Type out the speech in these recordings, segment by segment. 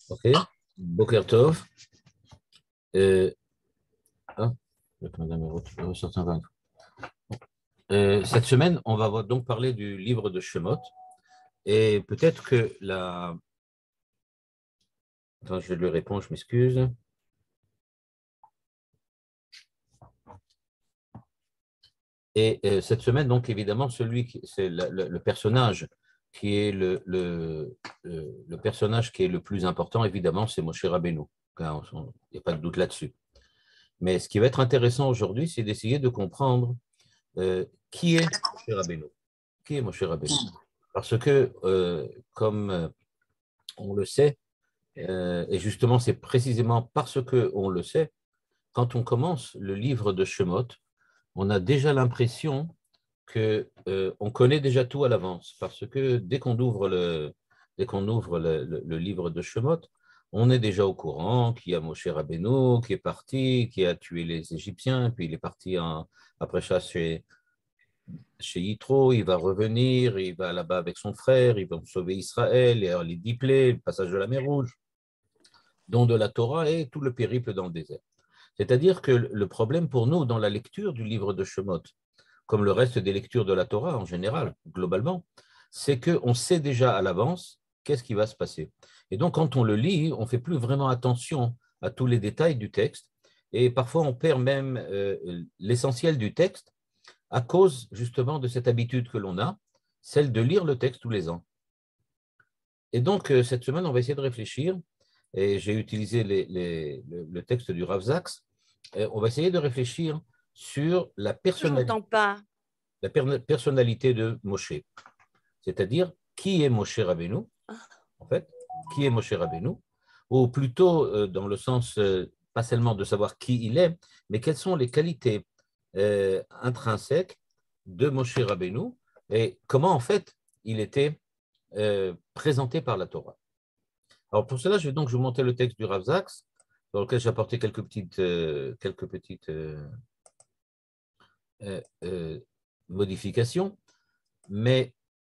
Ok, Boker Tov. Ah, ressortir un peu. Cette semaine, on va donc parler du livre de Shemot. Et peut-être que la. Attends, je lui réponds, je m'excuse. Et cette semaine, donc évidemment, c'est le personnage qui est le personnage qui est le plus important, évidemment, c'est Moshe Rabbeinu. Il n'y a pas de doute là-dessus. Mais ce qui va être intéressant aujourd'hui, c'est d'essayer de comprendre qui est Moshe Rabbeinu. Qui est Moshe Rabbeinu? Parce que, comme on le sait, et justement, c'est précisément parce qu'on le sait, quand on commence le livre de Shemot, on a déjà l'impression que on connaît déjà tout à l'avance, parce que dès qu'on ouvre le livre de Shemot, on est déjà au courant qu'il y a Moshe Rabbeinu qui est parti, qui a tué les Égyptiens, puis il est parti après ça chez Yitro, il va revenir, il va là-bas avec son frère, ils vont sauver Israël, et les 10 plaies, le passage de la mer Rouge, don de la Torah et tout le périple dans le désert. C'est-à-dire que le problème pour nous dans la lecture du livre de Shemot, comme le reste des lectures de la Torah en général, globalement, c'est qu'on sait déjà à l'avance qu'est-ce qui va se passer. Et donc, quand on le lit, on ne fait plus vraiment attention à tous les détails du texte, et parfois on perd même l'essentiel du texte à cause justement de cette habitude que l'on a, celle de lire le texte tous les ans. Et donc, cette semaine, on va essayer de réfléchir, et j'ai utilisé le texte du Rav Zaks, on va essayer de réfléchir sur la personnalité de Moshe, c'est-à-dire qui est Moshe Rabbeinu, en fait, qui est Moshe Rabbeinu, ou plutôt dans le sens, pas seulement de savoir qui il est, mais quelles sont les qualités intrinsèques de Moshe Rabbeinu et comment en fait il était présenté par la Torah. Alors pour cela, je vais donc vous montrer le texte du Rav Zaks, dans lequel j'ai apporté quelques petites modifications, mais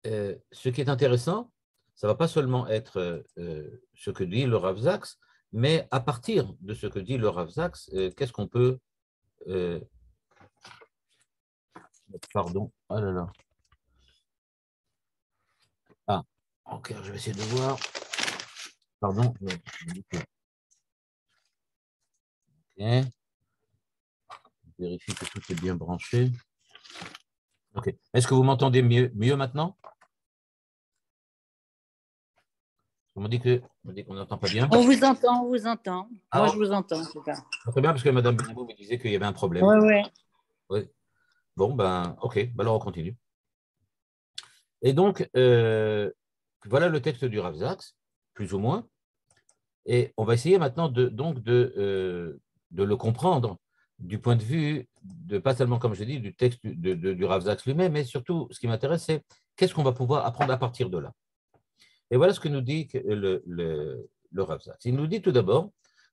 ce qui est intéressant, ça ne va pas seulement être ce que dit le Rav Zaks, mais à partir de ce que dit le Rav Zaks, qu'est-ce qu'on peut... pardon, ah là là. Ah, ok, je vais essayer de voir. Pardon. Ok. Vérifie que tout est bien branché. Ok. Est-ce que vous m'entendez mieux maintenant? On m'a dit qu'on n'entend pas bien. On vous entend, on vous entend. Ah, Moi, je vous entends, en tout cas. très bien, parce que Mme Benamou me disait qu'il y avait un problème. Oui, oui. Oui. Bon, ben, ok, ben alors on continue. Et donc, voilà le texte du Rav Zaks, plus ou moins. Et on va essayer maintenant de le comprendre du point de vue pas seulement, comme je dis, du texte du Rav Zaks lui-même, mais surtout, ce qui m'intéresse, c'est qu'est-ce qu'on va pouvoir apprendre à partir de là. Et voilà ce que nous dit le Rav Zaks. Il nous dit tout d'abord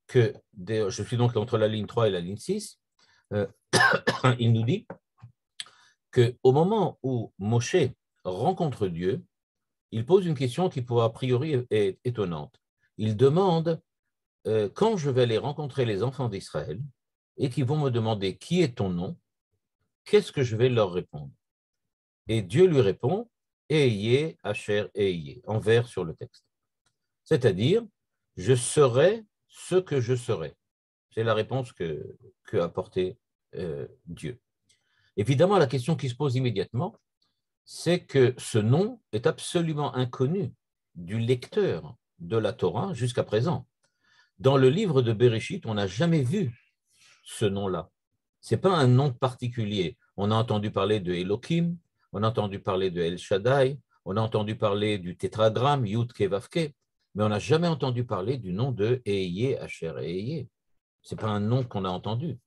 que, je suis donc entre la ligne 3 et la ligne 6, il nous dit qu'au moment où Moshe rencontre Dieu, il pose une question qui, pour a priori, est étonnante. Il demande quand je vais aller rencontrer les enfants d'Israël et qu'ils vont me demander qui est ton nom, qu'est-ce que je vais leur répondre? Et Dieu lui répond Eyé, Asher, Eyé, en vert sur le texte. C'est-à-dire, je serai ce que je serai. C'est la réponse que a apporté Dieu. Évidemment, la question qui se pose immédiatement, c'est que ce nom est absolument inconnu du lecteur de la Torah jusqu'à présent. Dans le livre de Bereshit, on n'a jamais vu ce nom-là. Ce n'est pas un nom particulier. On a entendu parler de Elohim, on a entendu parler de El Shaddai, on a entendu parler du tétragramme Yud Ke Vav Ke, mais on n'a jamais entendu parler du nom de Eyé, Asher Eyé. Ce n'est pas un nom qu'on a entendu.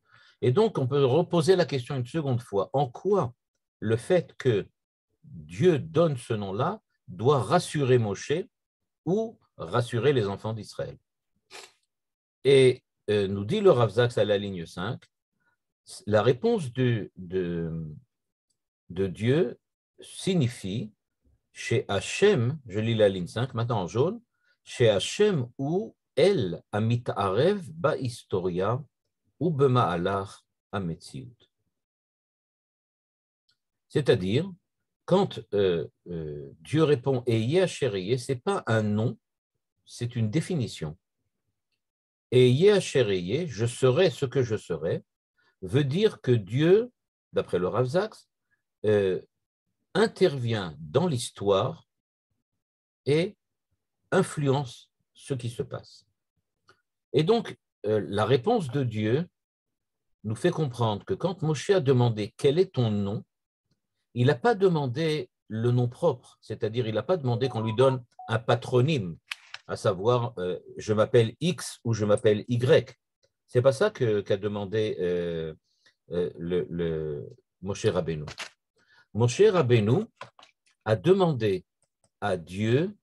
Et donc, on peut reposer la question une seconde fois. En quoi le fait que Dieu donne ce nom-là doit rassurer Moshe ou rassurer les enfants d'Israël? Et nous dit le Rav Zaks à la ligne 5, la réponse de Dieu signifie chez Hachem, je lis la ligne 5, maintenant en jaune, chez Hachem ou El Amitarev Ba Historia ou Bema'alach Ametziut. C'est-à-dire, quand Dieu répond Eye Asher, ce n'est pas un nom, c'est une définition. Eye Asher, je serai ce que je serai, veut dire que Dieu, d'après le Rav Zaks, intervient dans l'histoire et influence ce qui se passe. Et donc, la réponse de Dieu nous fait comprendre que quand Moshe a demandé quel est ton nom, il n'a pas demandé le nom propre, c'est-à-dire il n'a pas demandé qu'on lui donne un patronyme, à savoir je m'appelle X ou je m'appelle Y. C'est pas ça qu'a demandé le Moshe Rabbeinu. Moshe Rabbeinu a demandé à Dieu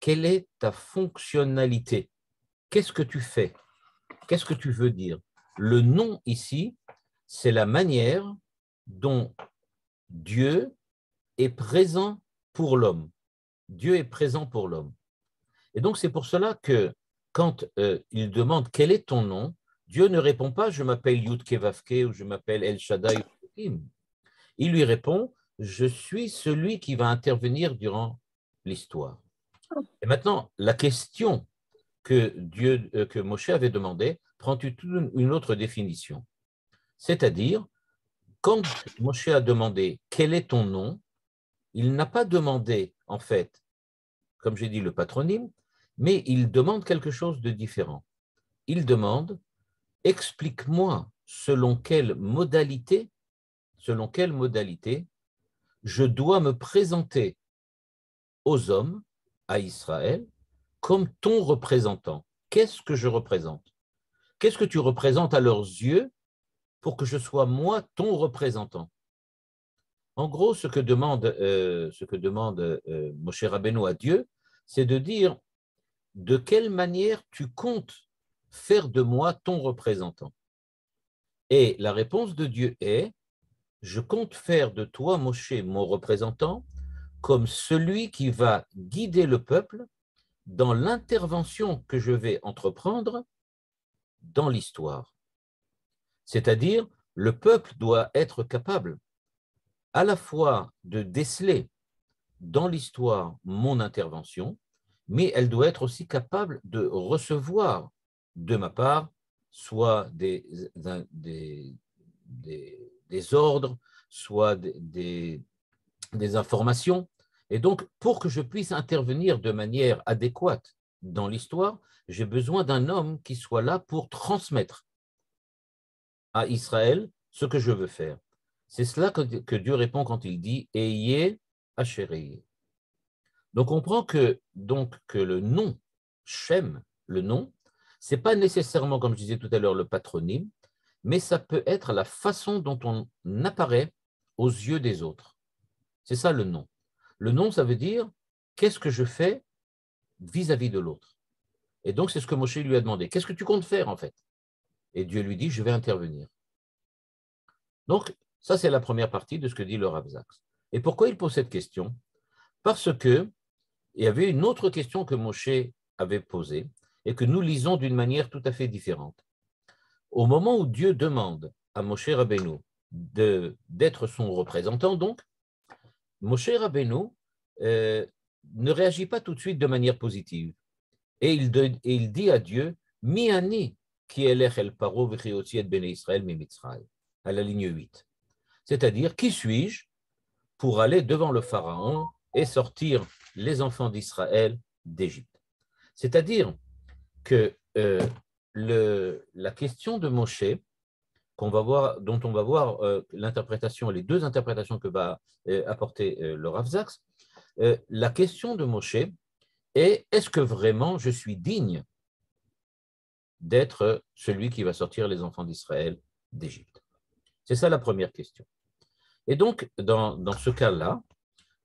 quelle est ta fonctionnalité, qu'est-ce que tu fais, qu'est-ce que tu veux dire. Le nom ici, c'est la manière dont Dieu est présent pour l'homme. Dieu est présent pour l'homme. Et donc, c'est pour cela que quand il demande quel est ton nom, Dieu ne répond pas je m'appelle Yud Kevavke ou je m'appelle El Shaddai. Il lui répond je suis celui qui va intervenir durant l'histoire. Et maintenant, la question que Moshe avait demandée prend une autre définition. C'est-à-dire, quand Moshe a demandé quel est ton nom, il n'a pas demandé, en fait, comme j'ai dit, le patronyme, mais il demande quelque chose de différent. Il demande, explique-moi selon quelle modalité je dois me présenter aux hommes, à Israël, comme ton représentant. Qu'est-ce que je représente? Qu'est-ce que tu représentes à leurs yeux pour que je sois moi ton représentant? En gros, ce que demande Moshe Rabbeinu à Dieu, c'est de dire de quelle manière tu comptes faire de moi ton représentant. Et la réponse de Dieu est, je compte faire de toi, Moshe, mon représentant, comme celui qui va guider le peuple dans l'intervention que je vais entreprendre dans l'histoire. C'est-à-dire, le peuple doit être capable à la fois de déceler dans l'histoire mon intervention, mais elle doit être aussi capable de recevoir de ma part soit des ordres, soit des informations. Et donc, pour que je puisse intervenir de manière adéquate dans l'histoire, j'ai besoin d'un homme qui soit là pour transmettre à Israël ce que je veux faire. C'est cela que Dieu répond quand il dit « Ayez Asher ». Donc, on comprend que le nom, Shem, le nom, ce n'est pas nécessairement, comme je disais tout à l'heure, le patronyme, mais ça peut être la façon dont on apparaît aux yeux des autres. C'est ça le nom. Le nom, ça veut dire qu'est-ce que je fais vis-à-vis de l'autre. Et donc, c'est ce que Moshe lui a demandé. Qu'est-ce que tu comptes faire, en fait? Et Dieu lui dit, je vais intervenir. Donc, ça, c'est la première partie de ce que dit le Rav Zaks. Et pourquoi il pose cette question? Parce que il y avait une autre question que Moshe avait posée et que nous lisons d'une manière tout à fait différente. Au moment où Dieu demande à Moshe Rabbeinu d'être son représentant, donc, Moshe Rabbeinu ne réagit pas tout de suite de manière positive. Et il dit à Dieu, Mi ani ki elech el paro v'chiotzi et bnei Israël mi Mitzrayim, à la ligne 8. C'est-à-dire, qui suis-je pour aller devant le Pharaon et sortir les enfants d'Israël d'Égypte? C'est-à-dire que la question de Moshe, dont on va voir l'interprétation, les deux interprétations que va apporter le Rav Zaks, la question de Moshe est, est-ce que vraiment je suis digne d'être celui qui va sortir les enfants d'Israël d'Égypte? C'est ça la première question. Et donc, dans ce cas-là,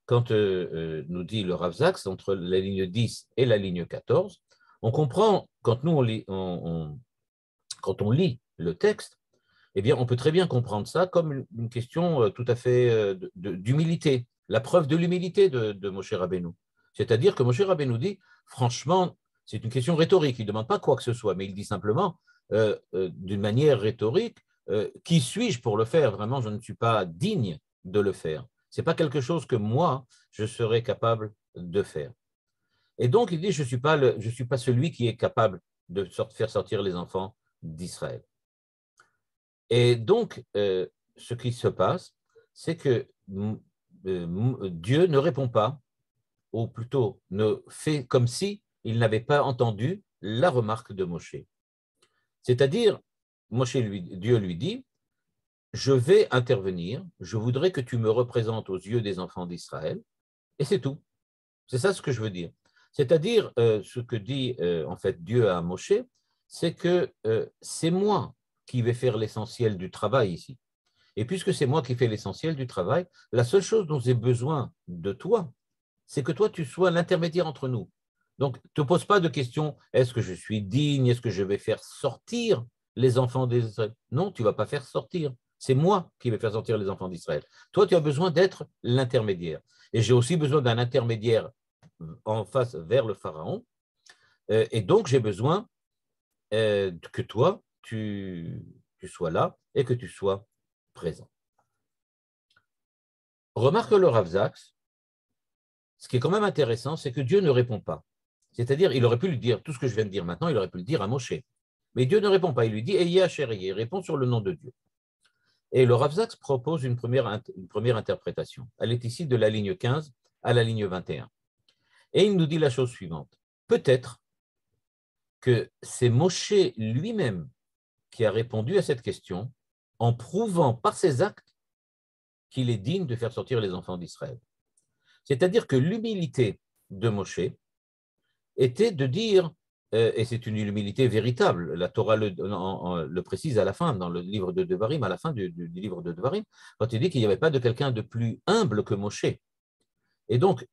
quand nous dit le Rav Zaks, entre la ligne 10 et la ligne 14, on comprend, quand nous quand on lit le texte, eh bien, on peut très bien comprendre ça comme une question tout à fait d'humilité, la preuve de l'humilité de Moshe Rabbeinu. C'est-à-dire que Moshe Rabbeinu dit, franchement, C'est une question rhétorique, il ne demande pas quoi que ce soit, mais il dit simplement, d'une manière rhétorique, qui suis-je pour le faire? Vraiment, je ne suis pas digne de le faire. Ce n'est pas quelque chose que moi, je serais capable de faire. Et donc, il dit, je ne suis pas celui qui est capable de faire sortir les enfants d'Israël. Et donc, ce qui se passe, c'est que Dieu ne répond pas, ou plutôt ne fait comme si il n'avait pas entendu la remarque de Moshe. C'est-à-dire, Dieu lui dit, je vais intervenir, je voudrais que tu me représentes aux yeux des enfants d'Israël, et c'est tout. C'est ça ce que je veux dire. C'est-à-dire, ce que dit en fait Dieu à Moshe, c'est que c'est moi qui vais faire l'essentiel du travail ici. Et puisque c'est moi qui fais l'essentiel du travail, la seule chose dont j'ai besoin de toi, c'est que toi, tu sois l'intermédiaire entre nous. Donc, ne te pose pas de questions, est-ce que je suis digne, est-ce que je vais faire sortir les enfants d'Israël? Non, tu ne vas pas faire sortir. C'est moi qui vais faire sortir les enfants d'Israël. Toi, tu as besoin d'être l'intermédiaire. Et j'ai aussi besoin d'un intermédiaire en face vers le Pharaon. Et donc, j'ai besoin que toi, tu sois là et que tu sois présent. Remarque le Rav Zaks, ce qui est quand même intéressant, c'est que Dieu ne répond pas. C'est-à-dire, il aurait pu lui dire tout ce que je viens de dire maintenant, il aurait pu le dire à Moshe. Mais Dieu ne répond pas. Il lui dit Eya Asher Ehyeh, répond sur le nom de Dieu. Et le Rav Zaks propose une première interprétation. Elle est ici de la ligne 15 à la ligne 21. Et il nous dit la chose suivante. Peut-être que c'est Moshe lui-même qui a répondu à cette question en prouvant par ses actes qu'il est digne de faire sortir les enfants d'Israël. C'est-à-dire que l'humilité de Moshe était de dire, et c'est une humilité véritable, la Torah le précise à la fin, dans le livre de Devarim, à la fin du livre de Devarim, quand il dit qu'il n'y avait pas de quelqu'un de plus humble que Moshe. Et donc,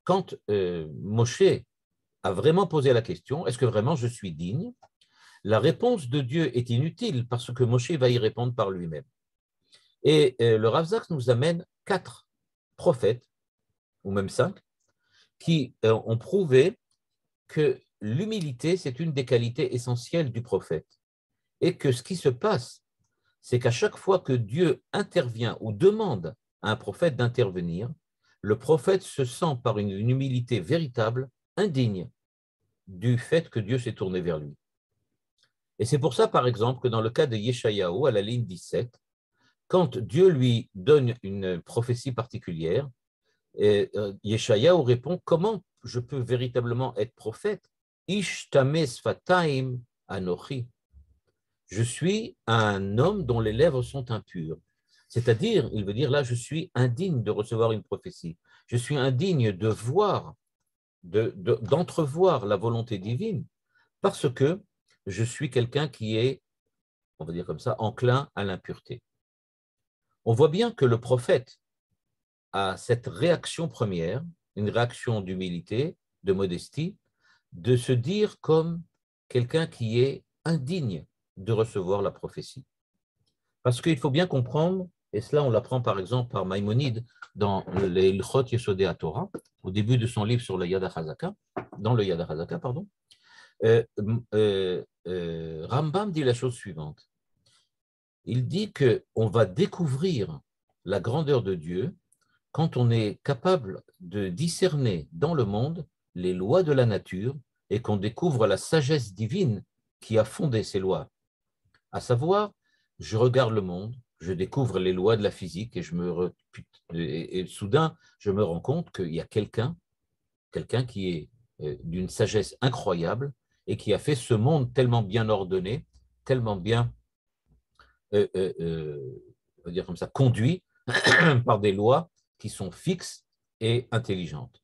quand Moshe a vraiment posé la question, est-ce que vraiment je suis digne? La réponse de Dieu est inutile parce que Moshe va y répondre par lui-même. Et le Rav Zaks nous amène 4 prophètes, ou même 5, qui ont prouvé que l'humilité, c'est une des qualités essentielles du prophète. Et que ce qui se passe, c'est qu'à chaque fois que Dieu intervient ou demande à un prophète d'intervenir, le prophète se sent par une humilité véritable indigne du fait que Dieu s'est tourné vers lui. Et c'est pour ça, par exemple, que dans le cas de Yeshayahu, à la ligne 17, quand Dieu lui donne une prophétie particulière, Yeshayahu répond « Comment je peux véritablement être prophète? Ish tameh sfataim anochi. Je suis un homme dont les lèvres sont impures. » C'est-à-dire, il veut dire là, je suis indigne de recevoir une prophétie. Je suis indigne de voir, d'entrevoir la volonté divine parce que je suis quelqu'un qui est, on va dire comme ça, enclin à l'impureté. On voit bien que le prophète a cette réaction première, une réaction d'humilité, de modestie, de se dire comme quelqu'un qui est indigne de recevoir la prophétie. Parce qu'il faut bien comprendre, et cela on l'apprend par exemple par Maïmonide dans les Ilchot Yesodei HaTorah, au début de son livre sur le Yad HaChazaka, dans le Yad HaChazaka, pardon, Rambam dit la chose suivante. Il dit qu'on va découvrir la grandeur de Dieu quand on est capable de discerner dans le monde les lois de la nature et qu'on découvre la sagesse divine qui a fondé ces lois. À savoir, je regarde le monde, je découvre les lois de la physique et soudain, je me rends compte qu'il y a quelqu'un qui est d'une sagesse incroyable et qui a fait ce monde tellement bien ordonné, tellement bien on va dire comme ça, conduit par des lois qui sont fixes et intelligentes.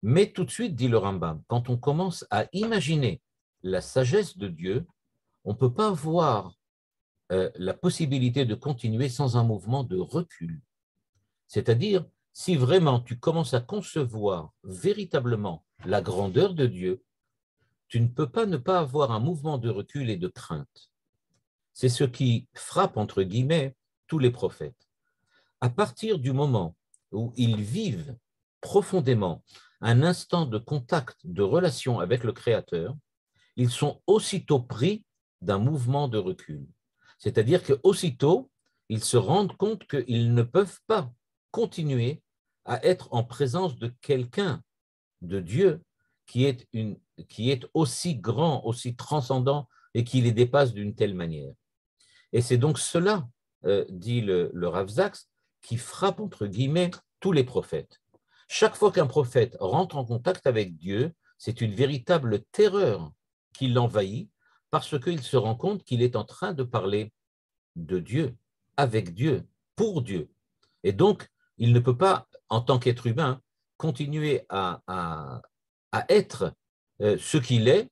Mais tout de suite, dit le Rambam, quand on commence à imaginer la sagesse de Dieu, on ne peut pas voir la possibilité de continuer sans un mouvement de recul. C'est-à-dire, si vraiment tu commences à concevoir véritablement la grandeur de Dieu, tu ne peux pas ne pas avoir un mouvement de recul et de crainte. C'est ce qui frappe, entre guillemets, tous les prophètes. À partir du moment où ils vivent profondément un instant de contact, de relation avec le Créateur, ils sont aussitôt pris d'un mouvement de recul. C'est-à-dire qu'aussitôt, ils se rendent compte qu'ils ne peuvent pas continuer à être en présence de quelqu'un, de Dieu, qui est aussi grand, aussi transcendant et qui les dépasse d'une telle manière. Et c'est donc cela, dit le Rav Zaks, qui frappe, entre guillemets, tous les prophètes. Chaque fois qu'un prophète rentre en contact avec Dieu, c'est une véritable terreur qui l'envahit parce qu'il se rend compte qu'il est en train de parler de Dieu, avec Dieu, pour Dieu. Et donc, il ne peut pas, en tant qu'être humain, continuer à être ce qu'il est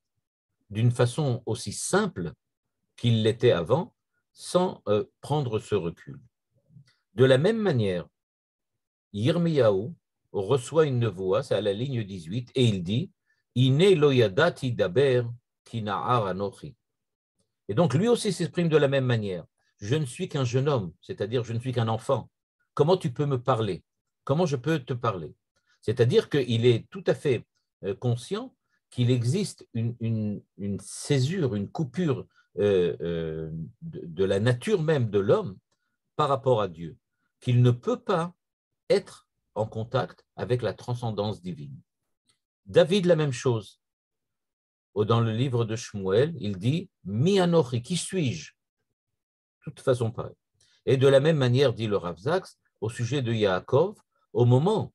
d'une façon aussi simple qu'il l'était avant, sans prendre ce recul. De la même manière, Yirmiyahu reçoit une voix, c'est à la ligne 18, et il dit « Ine lo yadati daber ki na'ar anochi ». Et donc, lui aussi s'exprime de la même manière. Je ne suis qu'un jeune homme, c'est-à-dire je ne suis qu'un enfant. Comment tu peux me parler? Comment je peux te parler? C'est-à-dire qu'il est tout à fait conscient qu'il existe une césure, une coupure de la nature même de l'homme par rapport à Dieu, qu'il ne peut pas être en contact avec la transcendance divine. David, la même chose. Dans le livre de Shmuel, il dit « Mi anochi, qui suis-je » De toute façon pareil. Et de la même manière, dit le Rav Zaks, au sujet de Yaakov, au moment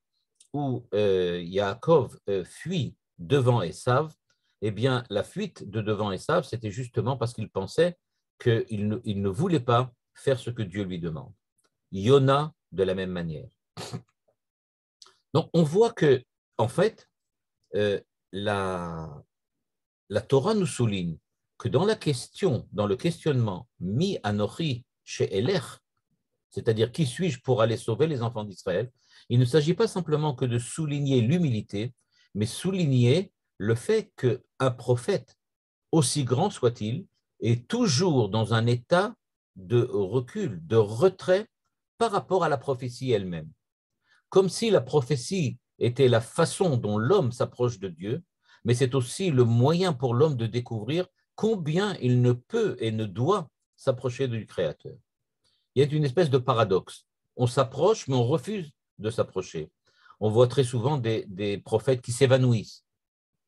où Yaakov fuit devant Esav, eh bien, la fuite de devant Esav, c'était justement parce qu'il pensait qu'il ne voulait pas faire ce que Dieu lui demande. Yona, de la même manière. Donc, on voit que, en fait, la Torah nous souligne que dans la question, dans le questionnement, mi anochi chez Elech, c'est-à-dire qui suis-je pour aller sauver les enfants d'Israël, il ne s'agit pas simplement que de souligner l'humilité, mais souligner le fait qu'un prophète, aussi grand soit-il, est toujours dans un état de recul, de retrait par rapport à la prophétie elle-même. Comme si la prophétie était la façon dont l'homme s'approche de Dieu, mais c'est aussi le moyen pour l'homme de découvrir combien il ne peut et ne doit s'approcher du Créateur. Il y a une espèce de paradoxe. On s'approche, mais on refuse de s'approcher. On voit très souvent des prophètes qui s'évanouissent,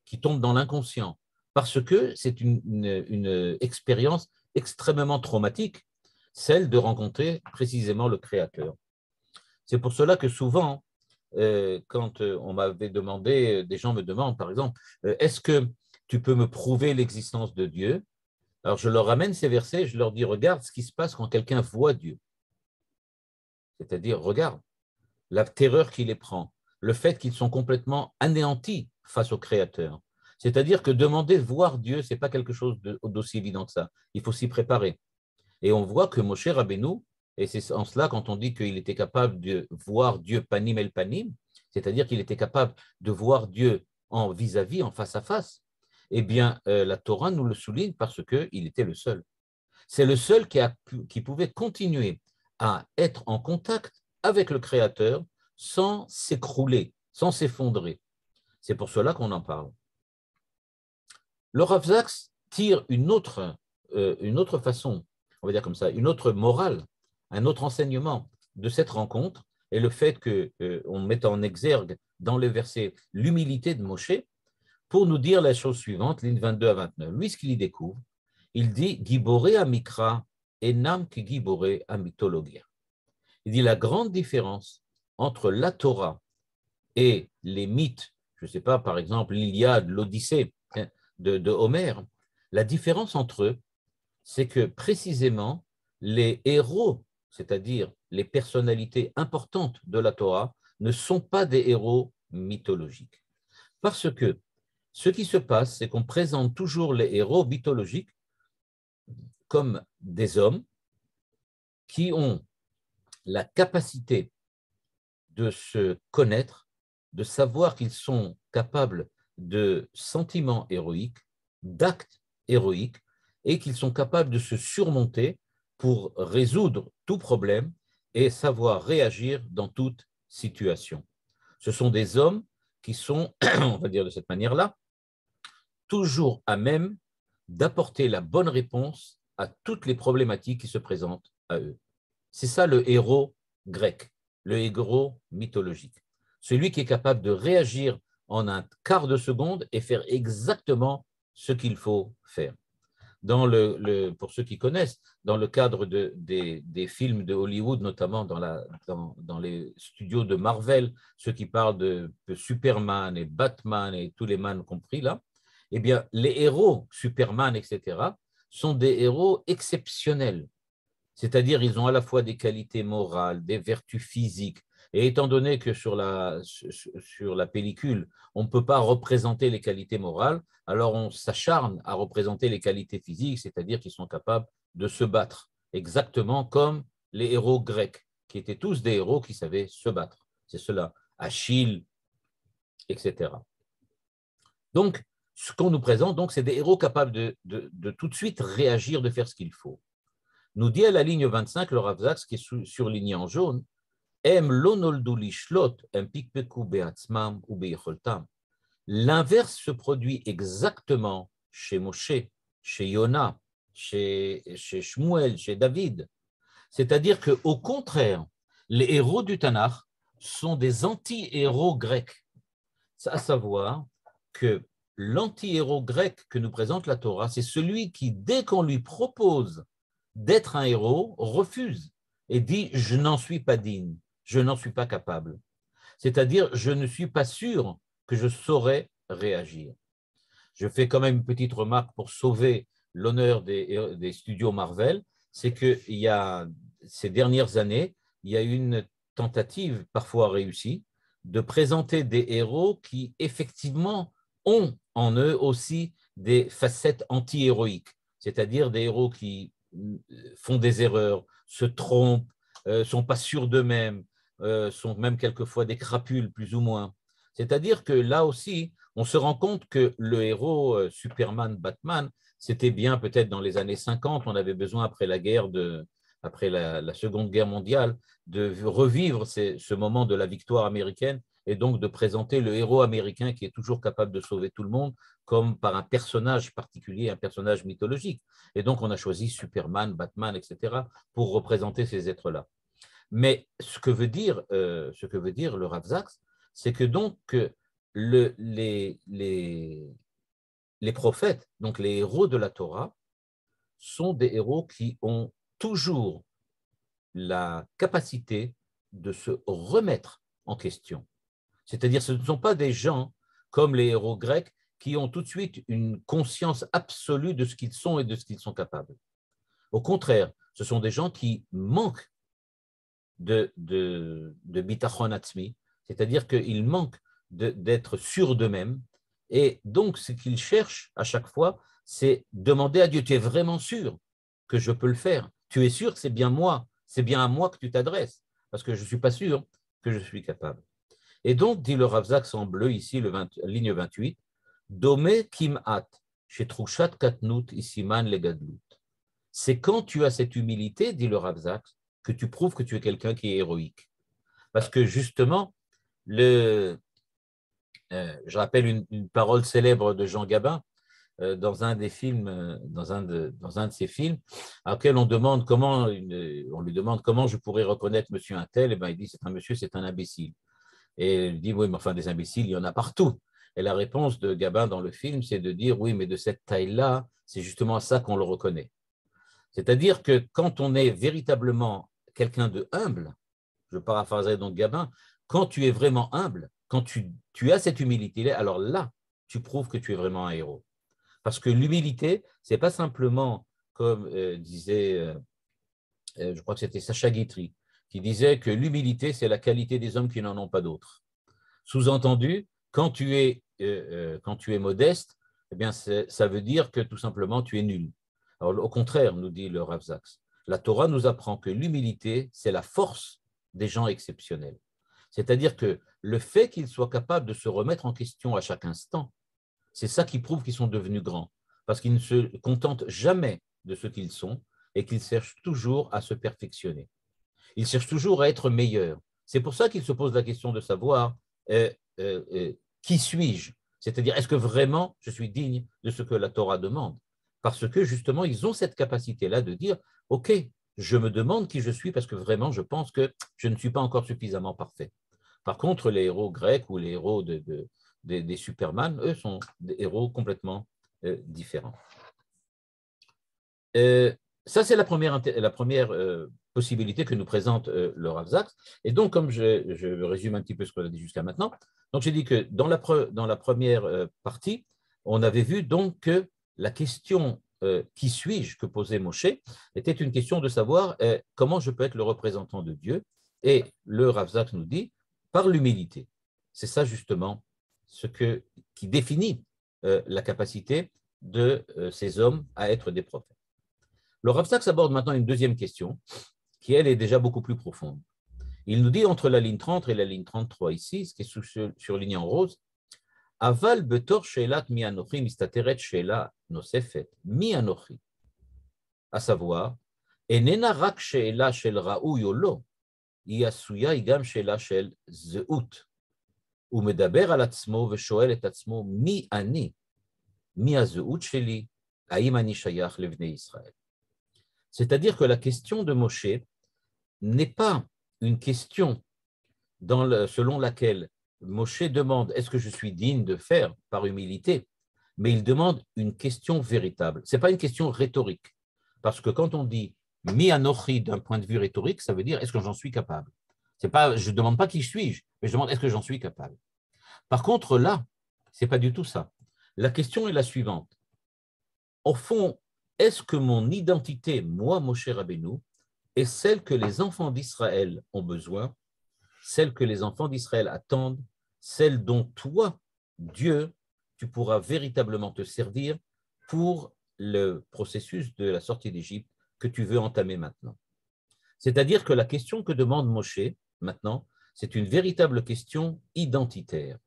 qui tombent dans l'inconscient, parce que c'est une expérience extrêmement traumatique, celle de rencontrer précisément le Créateur. C'est pour cela que souvent, quand on m'avait demandé, des gens me demandent par exemple, est-ce que tu peux me prouver l'existence de Dieu? Alors je leur ramène ces versets, je leur dis, regarde ce qui se passe quand quelqu'un voit Dieu. C'est-à-dire, regarde la terreur qui les prend, le fait qu'ils sont complètement anéantis face au Créateur. C'est-à-dire que demander de voir Dieu, ce n'est pas quelque chose d'aussi évident que ça. Il faut s'y préparer. Et on voit que Moshe Rabbeinu, et c'est en cela quand on dit qu'il était capable de voir Dieu panim el panim, c'est-à-dire qu'il était capable de voir Dieu en vis-à-vis, en face à face, eh bien, la Torah nous le souligne parce qu'il était le seul. C'est le seul qui pouvait continuer à être en contact avec le Créateur sans s'écrouler, sans s'effondrer. C'est pour cela qu'on en parle. Le Rav Zaks tire une autre façon, on va dire comme ça, une autre morale, un autre enseignement de cette rencontre, et le fait qu'on mette en exergue dans les versets l'humilité de Moshe, pour nous dire la chose suivante, lignes 22 à 29. Lui, ce qu'il y découvre, il dit « Giboré amikra enam ki giboré amitologia ». Il dit la grande différence entre la Torah et les mythes, je ne sais pas, par exemple, l'Iliade, l'Odyssée de Homère, la différence entre eux, c'est que précisément les héros, c'est-à-dire les personnalités importantes de la Torah, ne sont pas des héros mythologiques. Parce que ce qui se passe, c'est qu'on présente toujours les héros mythologiques comme des hommes qui ont la capacité de se connaître, de savoir qu'ils sont capables de sentiments héroïques, d'actes héroïques, et qu'ils sont capables de se surmonter pour résoudre tout problème et savoir réagir dans toute situation. Ce sont des hommes qui sont, on va dire de cette manière-là, toujours à même d'apporter la bonne réponse à toutes les problématiques qui se présentent à eux. C'est ça le héros grec, le héros mythologique. Celui qui est capable de réagir en un quart de seconde et faire exactement ce qu'il faut faire. Pour ceux qui connaissent, dans le cadre des films de Hollywood, notamment dans les studios de Marvel, ceux qui parlent de Superman et Batman et tous les man compris là, eh bien, les héros, Superman, etc., sont des héros exceptionnels. C'est-à-dire, ils ont à la fois des qualités morales, des vertus physiques. Et étant donné que sur la pellicule, on ne peut pas représenter les qualités morales, alors on s'acharne à représenter les qualités physiques, c'est-à-dire qu'ils sont capables de se battre, exactement comme les héros grecs, qui étaient tous des héros qui savaient se battre. C'est cela, Achille, etc. Donc, ce qu'on nous présente, donc, c'est des héros capables de tout de suite réagir, de faire ce qu'il faut. Nous dit à la ligne 25, le Rav Zaks, qui est surligné en jaune, l'inverse se produit exactement chez Moshe, chez Yona, chez Shmuel, chez David. C'est-à-dire qu'au contraire, les héros du Tanakh sont des anti-héros grecs. C'est à savoir que l'anti-héros grec que nous présente la Torah, c'est celui qui, dès qu'on lui propose d'être un héros, refuse et dit « je n'en suis pas digne, je n'en suis pas capable ». C'est-à-dire « je ne suis pas sûr que je saurais réagir ». Je fais quand même une petite remarque pour sauver l'honneur des studios Marvel, c'est qu'il y a ces dernières années, il y a eu une tentative, parfois réussie, de présenter des héros qui effectivement ont en eux aussi des facettes anti-héroïques, c'est-à-dire des héros qui font des erreurs, se trompent, sont pas sûrs d'eux-mêmes, sont même quelquefois des crapules, plus ou moins. C'est-à-dire que là aussi, on se rend compte que le héros Superman, Batman, c'était bien peut-être dans les années 50, on avait besoin après la Seconde Guerre mondiale, de revivre ce moment de la victoire américaine et donc de présenter le héros américain qui est toujours capable de sauver tout le monde comme par un personnage particulier, un personnage mythologique. Et donc on a choisi Superman, Batman, etc. pour représenter ces êtres-là. Mais ce que veut dire le Rav Zaks, c'est que donc les prophètes, donc les héros de la Torah, sont des héros qui ont toujours la capacité de se remettre en question. C'est-à-dire ce ne sont pas des gens comme les héros grecs qui ont tout de suite une conscience absolue de ce qu'ils sont et de ce qu'ils sont capables. Au contraire, ce sont des gens qui manquent de bitachon atzmi, c'est-à-dire qu'ils manquent d'être sûrs d'eux-mêmes. Et donc, ce qu'ils cherchent à chaque fois, c'est demander à Dieu, tu es vraiment sûr que je peux le faire? Tu es sûr que c'est bien à moi que tu t'adresses, parce que je ne suis pas sûr que je suis capable. Et donc, dit le Rav Zaks en bleu, ici, ligne 28, Domé kim'at, chez Trushat Katnut, Isiman Legadlut. C'est quand tu as cette humilité, dit le Rav Zaks, que tu prouves que tu es quelqu'un qui est héroïque. Parce que justement, je rappelle une parole célèbre de Jean Gabin dans un des films, dans un de ses films, à laquelle on lui demande comment je pourrais reconnaître monsieur un tel, et ben il dit c'est un monsieur, c'est un imbécile. Et il dit oui, mais enfin des imbéciles, il y en a partout. Et la réponse de Gabin dans le film, c'est de dire oui, mais de cette taille-là, c'est justement à ça qu'on le reconnaît. C'est-à-dire que quand on est véritablement quelqu'un de humble, je paraphraserai donc Gabin, quand tu es vraiment humble, quand tu as cette humilité-là, alors là, tu prouves que tu es vraiment un héros. Parce que l'humilité, ce n'est pas simplement, comme disait, je crois que c'était Sacha Guitry, qui disait que l'humilité, c'est la qualité des hommes qui n'en ont pas d'autres. Sous-entendu, quand tu es modeste, eh bien, ça veut dire que tout simplement, tu es nul. Alors, au contraire, nous dit le Rav Zaks, la Torah nous apprend que l'humilité, c'est la force des gens exceptionnels. C'est-à-dire que le fait qu'ils soient capables de se remettre en question à chaque instant, c'est ça qui prouve qu'ils sont devenus grands, parce qu'ils ne se contentent jamais de ce qu'ils sont et qu'ils cherchent toujours à se perfectionner. Ils cherchent toujours à être meilleurs. C'est pour ça qu'ils se posent la question de savoir Qui suis-je? C'est-à-dire, est-ce que vraiment je suis digne de ce que la Torah demande? Parce que justement, ils ont cette capacité-là de dire, OK, je me demande qui je suis parce que vraiment, je pense que je ne suis pas encore suffisamment parfait. Par contre, les héros grecs ou les héros des Superman, eux, sont des héros complètement différents. Ça, c'est la première possibilité que nous présente le Rav Zaks. Et donc, comme je résume un petit peu ce qu'on a dit jusqu'à maintenant, donc j'ai dit que dans la première partie, on avait vu donc que la question qui suis-je que posait Moshe était une question de savoir comment je peux être le représentant de Dieu. Et le Rav Zaks nous dit par l'humilité. C'est ça justement qui définit la capacité de ces hommes à être des prophètes. Le Rav Zaks aborde maintenant une deuxième question qui, elle, est déjà beaucoup plus profonde. Il nous dit entre la ligne 30 et la ligne 33 ici, ce qui est surligné en rose, Aval betor sheelat mi anochi mistateret sheela nosefet mi anochi, à savoir, enena rak sheela shel raoui o lo, היא עשויה היא גם שאלה של זהות. הוא מדבר על עצמו ושואל את עצמו מי אני, מי הזהות שלי, האם אני שייך לבני ישראל. C'est-à-dire que la question de Moshe n'est pas une question selon laquelle Moshe demande est-ce que je suis digne de faire par humilité, mais il demande une question véritable. Ce n'est pas une question rhétorique, parce que quand on dit mi anochi d'un point de vue rhétorique, ça veut dire est-ce que j'en suis capable. Je ne demande pas qui suis-je, mais je demande est-ce que j'en suis capable. Par contre, là, ce n'est pas du tout ça. La question est la suivante. Au fond, est-ce que mon identité, moi, Moshe Rabbeinu, est celle que les enfants d'Israël ont besoin, celle que les enfants d'Israël attendent, celle dont toi, Dieu, tu pourras véritablement te servir pour le processus de la sortie d'Égypte que tu veux entamer maintenant. C'est-à-dire que la question que demande Moshe maintenant, c'est une véritable question identitaire.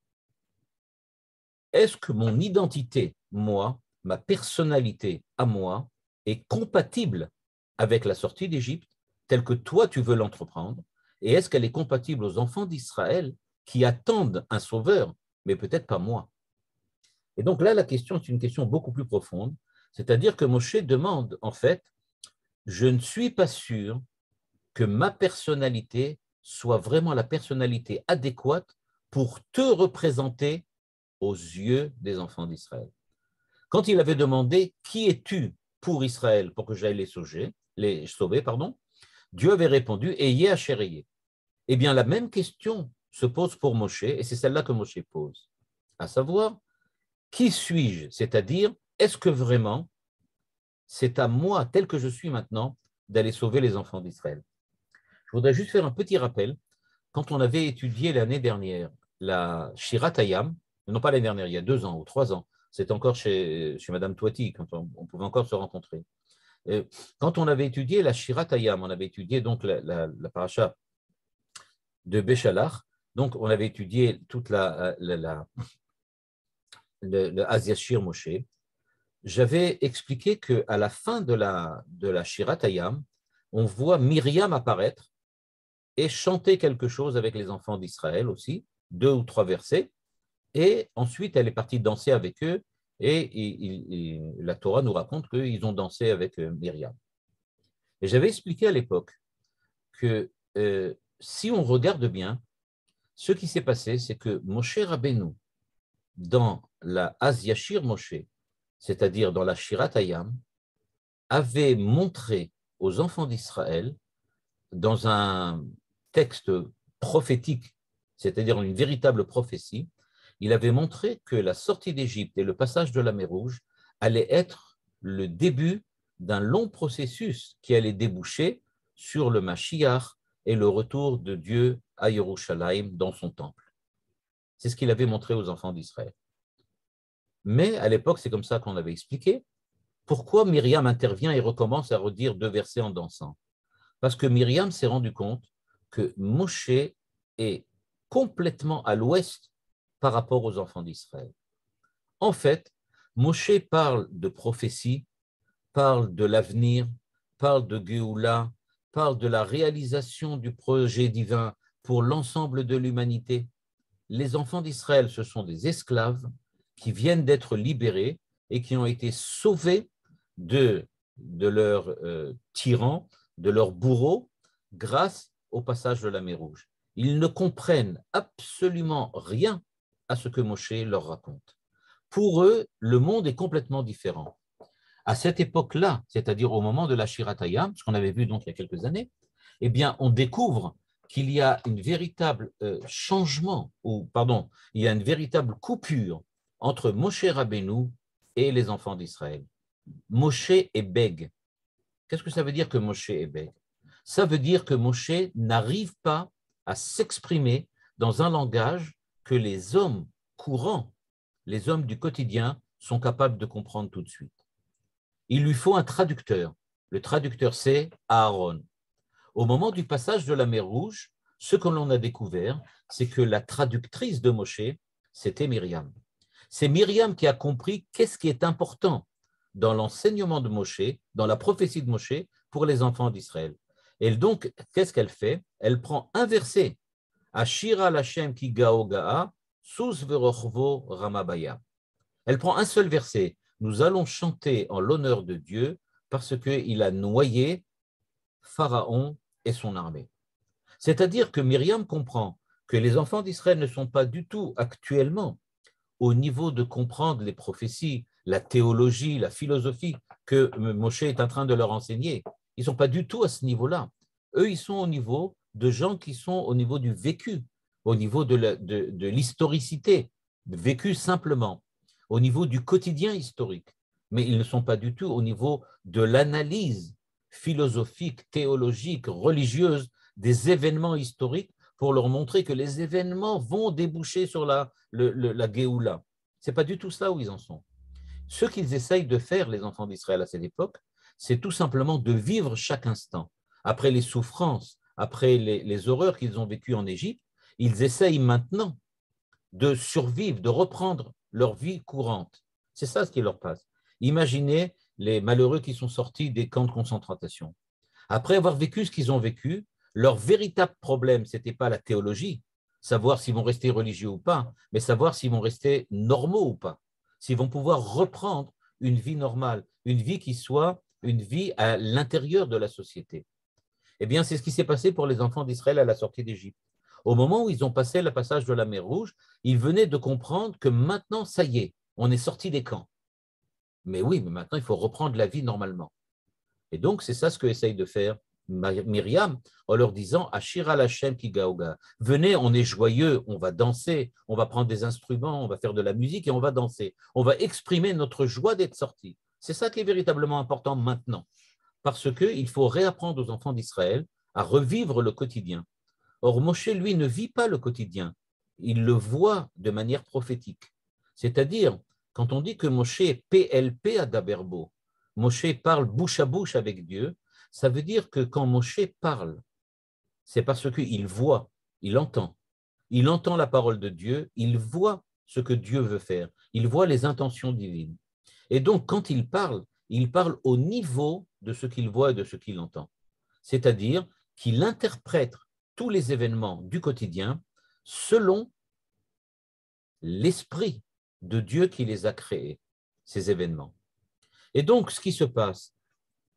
Est-ce que mon identité, moi, ma personnalité à moi, est compatible avec la sortie d'Égypte telle que toi tu veux l'entreprendre, et est-ce qu'elle est compatible aux enfants d'Israël qui attendent un sauveur, mais peut-être pas moi. Et donc là, la question est une question beaucoup plus profonde, c'est-à-dire que Moshe demande, en fait, je ne suis pas sûr que ma personnalité soit vraiment la personnalité adéquate pour te représenter aux yeux des enfants d'Israël. Quand il avait demandé « Qui es-tu pour Israël pour que j'aille les sauver, Dieu avait répondu « Ayez Asher ». Eh bien, la même question se pose pour Moshe, et c'est celle-là que Moshe pose, à savoir « Qui suis-je » C'est-à-dire, est-ce que vraiment c'est à moi, tel que je suis maintenant, d'aller sauver les enfants d'Israël? Je voudrais juste faire un petit rappel. Quand on avait étudié l'année dernière la Shirat Hayam, non pas l'année dernière, il y a 2 ans ou 3 ans, c'est encore chez Madame Touati, quand on pouvait encore se rencontrer. Quand on avait étudié la Shirat Hayam, on avait étudié donc la paracha de Béchalach, donc on avait étudié toute le Az Yashir Moshe. J'avais expliqué qu'à la fin de la Shirat Hayam, on voit Myriam apparaître et chanter quelque chose avec les enfants d'Israël aussi, 2 ou 3 versets, et ensuite elle est partie danser avec eux, et la Torah nous raconte qu'ils ont dansé avec Myriam. Et j'avais expliqué à l'époque que si on regarde bien, ce qui s'est passé, c'est que Moshe Rabbeinu, dans la Az Yashir Moshe, c'est-à-dire dans la Shirat Hayam, avait montré aux enfants d'Israël, dans un texte prophétique, c'est-à-dire une véritable prophétie, il avait montré que la sortie d'Égypte et le passage de la mer Rouge allaient être le début d'un long processus qui allait déboucher sur le Mashiach et le retour de Dieu à Yerushalayim dans son temple. C'est ce qu'il avait montré aux enfants d'Israël. Mais à l'époque, c'est comme ça qu'on avait expliqué, pourquoi Myriam intervient et recommence à redire 2 versets en dansant. Parce que Myriam s'est rendu compte que Moshe est complètement à l'ouest par rapport aux enfants d'Israël. En fait, Moshe parle de prophétie, parle de l'avenir, parle de Géoula, parle de la réalisation du projet divin pour l'ensemble de l'humanité. les enfants d'Israël, ce sont des esclaves qui viennent d'être libérés et qui ont été sauvés de leurs tyrans, de leurs bourreaux, grâce au passage de la mer Rouge. Ils ne comprennent absolument rien à ce que Moshe leur raconte. Pour eux, le monde est complètement différent. À cette époque-là, c'est-à-dire au moment de la Shiratayam, ce qu'on avait vu donc il y a quelques années, eh bien, on découvre qu'il y a une véritable changement, il y a une véritable coupure entre Moshe Rabbeinu et les enfants d'Israël. Moshe est bègue. Qu'est-ce que ça veut dire que Moshe est bègue? Ça veut dire que Moshe n'arrive pas à s'exprimer dans un langage que les hommes courants, les hommes du quotidien, sont capables de comprendre tout de suite. Il lui faut un traducteur. Le traducteur, c'est Aaron. Au moment du passage de la mer Rouge, ce que l'on a découvert, c'est que la traductrice de Moshe, c'était Myriam. C'est Myriam qui a compris qu'est-ce qui est important dans l'enseignement de Moshe, dans la prophétie de Moshe pour les enfants d'Israël. Et donc, qu'est-ce qu'elle fait? Elle prend un verset, Ashira Lashem ki gao gaa, sus verochvo ramabaya. Elle prend un seul verset, nous allons chanter en l'honneur de Dieu parce qu'il a noyé Pharaon et son armée. C'est-à-dire que Myriam comprend que les enfants d'Israël ne sont pas du tout actuellement au niveau de comprendre les prophéties, la théologie, la philosophie que Moshe est en train de leur enseigner. Ils ne sont pas du tout à ce niveau-là. Eux, ils sont au niveau de gens qui sont au niveau du vécu, au niveau de l'historicité, vécu simplement, au niveau du quotidien historique. Mais ils ne sont pas du tout au niveau de l'analyse philosophique, théologique, religieuse des événements historiques pour leur montrer que les événements vont déboucher sur la Géoula. Ce n'est pas du tout ça où ils en sont. Ce qu'ils essayent de faire, les enfants d'Israël à cette époque, c'est tout simplement de vivre chaque instant. Après les souffrances, après les horreurs qu'ils ont vécues en Égypte, ils essayent maintenant de survivre, de reprendre leur vie courante. C'est ça ce qui leur passe. Imaginez les malheureux qui sont sortis des camps de concentration. Après avoir vécu ce qu'ils ont vécu, leur véritable problème, ce n'était pas la théologie, savoir s'ils vont rester religieux ou pas, mais savoir s'ils vont rester normaux ou pas, s'ils vont pouvoir reprendre une vie normale, une vie qui soit une vie à l'intérieur de la société. Eh bien, c'est ce qui s'est passé pour les enfants d'Israël à la sortie d'Égypte. Au moment où ils ont passé le passage de la mer Rouge, ils venaient de comprendre que maintenant, ça y est, on est sorti des camps. Mais oui, mais maintenant, il faut reprendre la vie normalement. Et donc, c'est ça ce que essaye de faire Myriam en leur disant Ashira Lashem ki gaoga. Venez, on est joyeux, on va danser, on va prendre des instruments, on va faire de la musique et on va danser. On va exprimer notre joie d'être sortis. C'est ça qui est véritablement important maintenant. Parce qu'il faut réapprendre aux enfants d'Israël à revivre le quotidien. Or, Moshe, lui, ne vit pas le quotidien. Il le voit de manière prophétique. C'est-à-dire, quand on dit que Moshe est PLP à Daberbo, Moshe parle bouche à bouche avec Dieu, ça veut dire que quand Moshe parle, c'est parce qu'il voit, il entend la parole de Dieu, il voit ce que Dieu veut faire, il voit les intentions divines. Et donc, quand il parle au niveau de ce qu'il voit et de ce qu'il entend. C'est-à-dire qu'il interprète tous les événements du quotidien selon l'esprit de Dieu qui les a créés, ces événements. Et donc, ce qui se passe,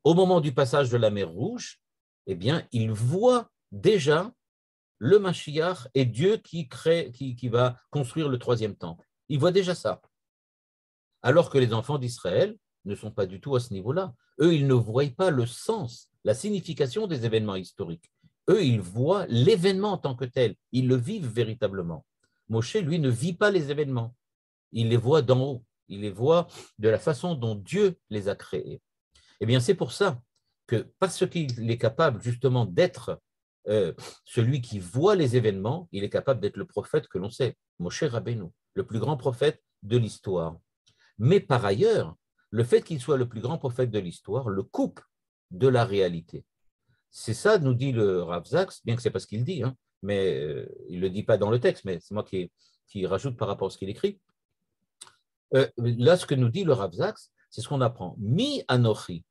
au moment du passage de la mer Rouge, eh bien, il voit déjà le Mashiach et Dieu qui va construire le troisième temple. Il voit déjà ça. Alors que les enfants d'Israël ne sont pas du tout à ce niveau-là. Eux, ils ne voient pas le sens, la signification des événements historiques. Eux, ils voient l'événement en tant que tel. Ils le vivent véritablement. Moshe, lui, ne vit pas les événements. Il les voit d'en haut. Il les voit de la façon dont Dieu les a créés. Eh bien, c'est pour ça que, parce qu'il est capable justement d'être celui qui voit les événements, il est capable d'être le prophète que l'on sait, Moshe Rabbeinu, le plus grand prophète de l'histoire. Mais par ailleurs, le fait qu'il soit le plus grand prophète de l'histoire le coupe de la réalité. C'est ça, nous dit le Rav Zaks, bien que ce n'est pas ce qu'il dit, hein, mais il ne le dit pas dans le texte, mais c'est moi qui rajoute par rapport à ce qu'il écrit. Là, ce que nous dit le Rav Zaks, c'est ce qu'on apprend. Mi anochi.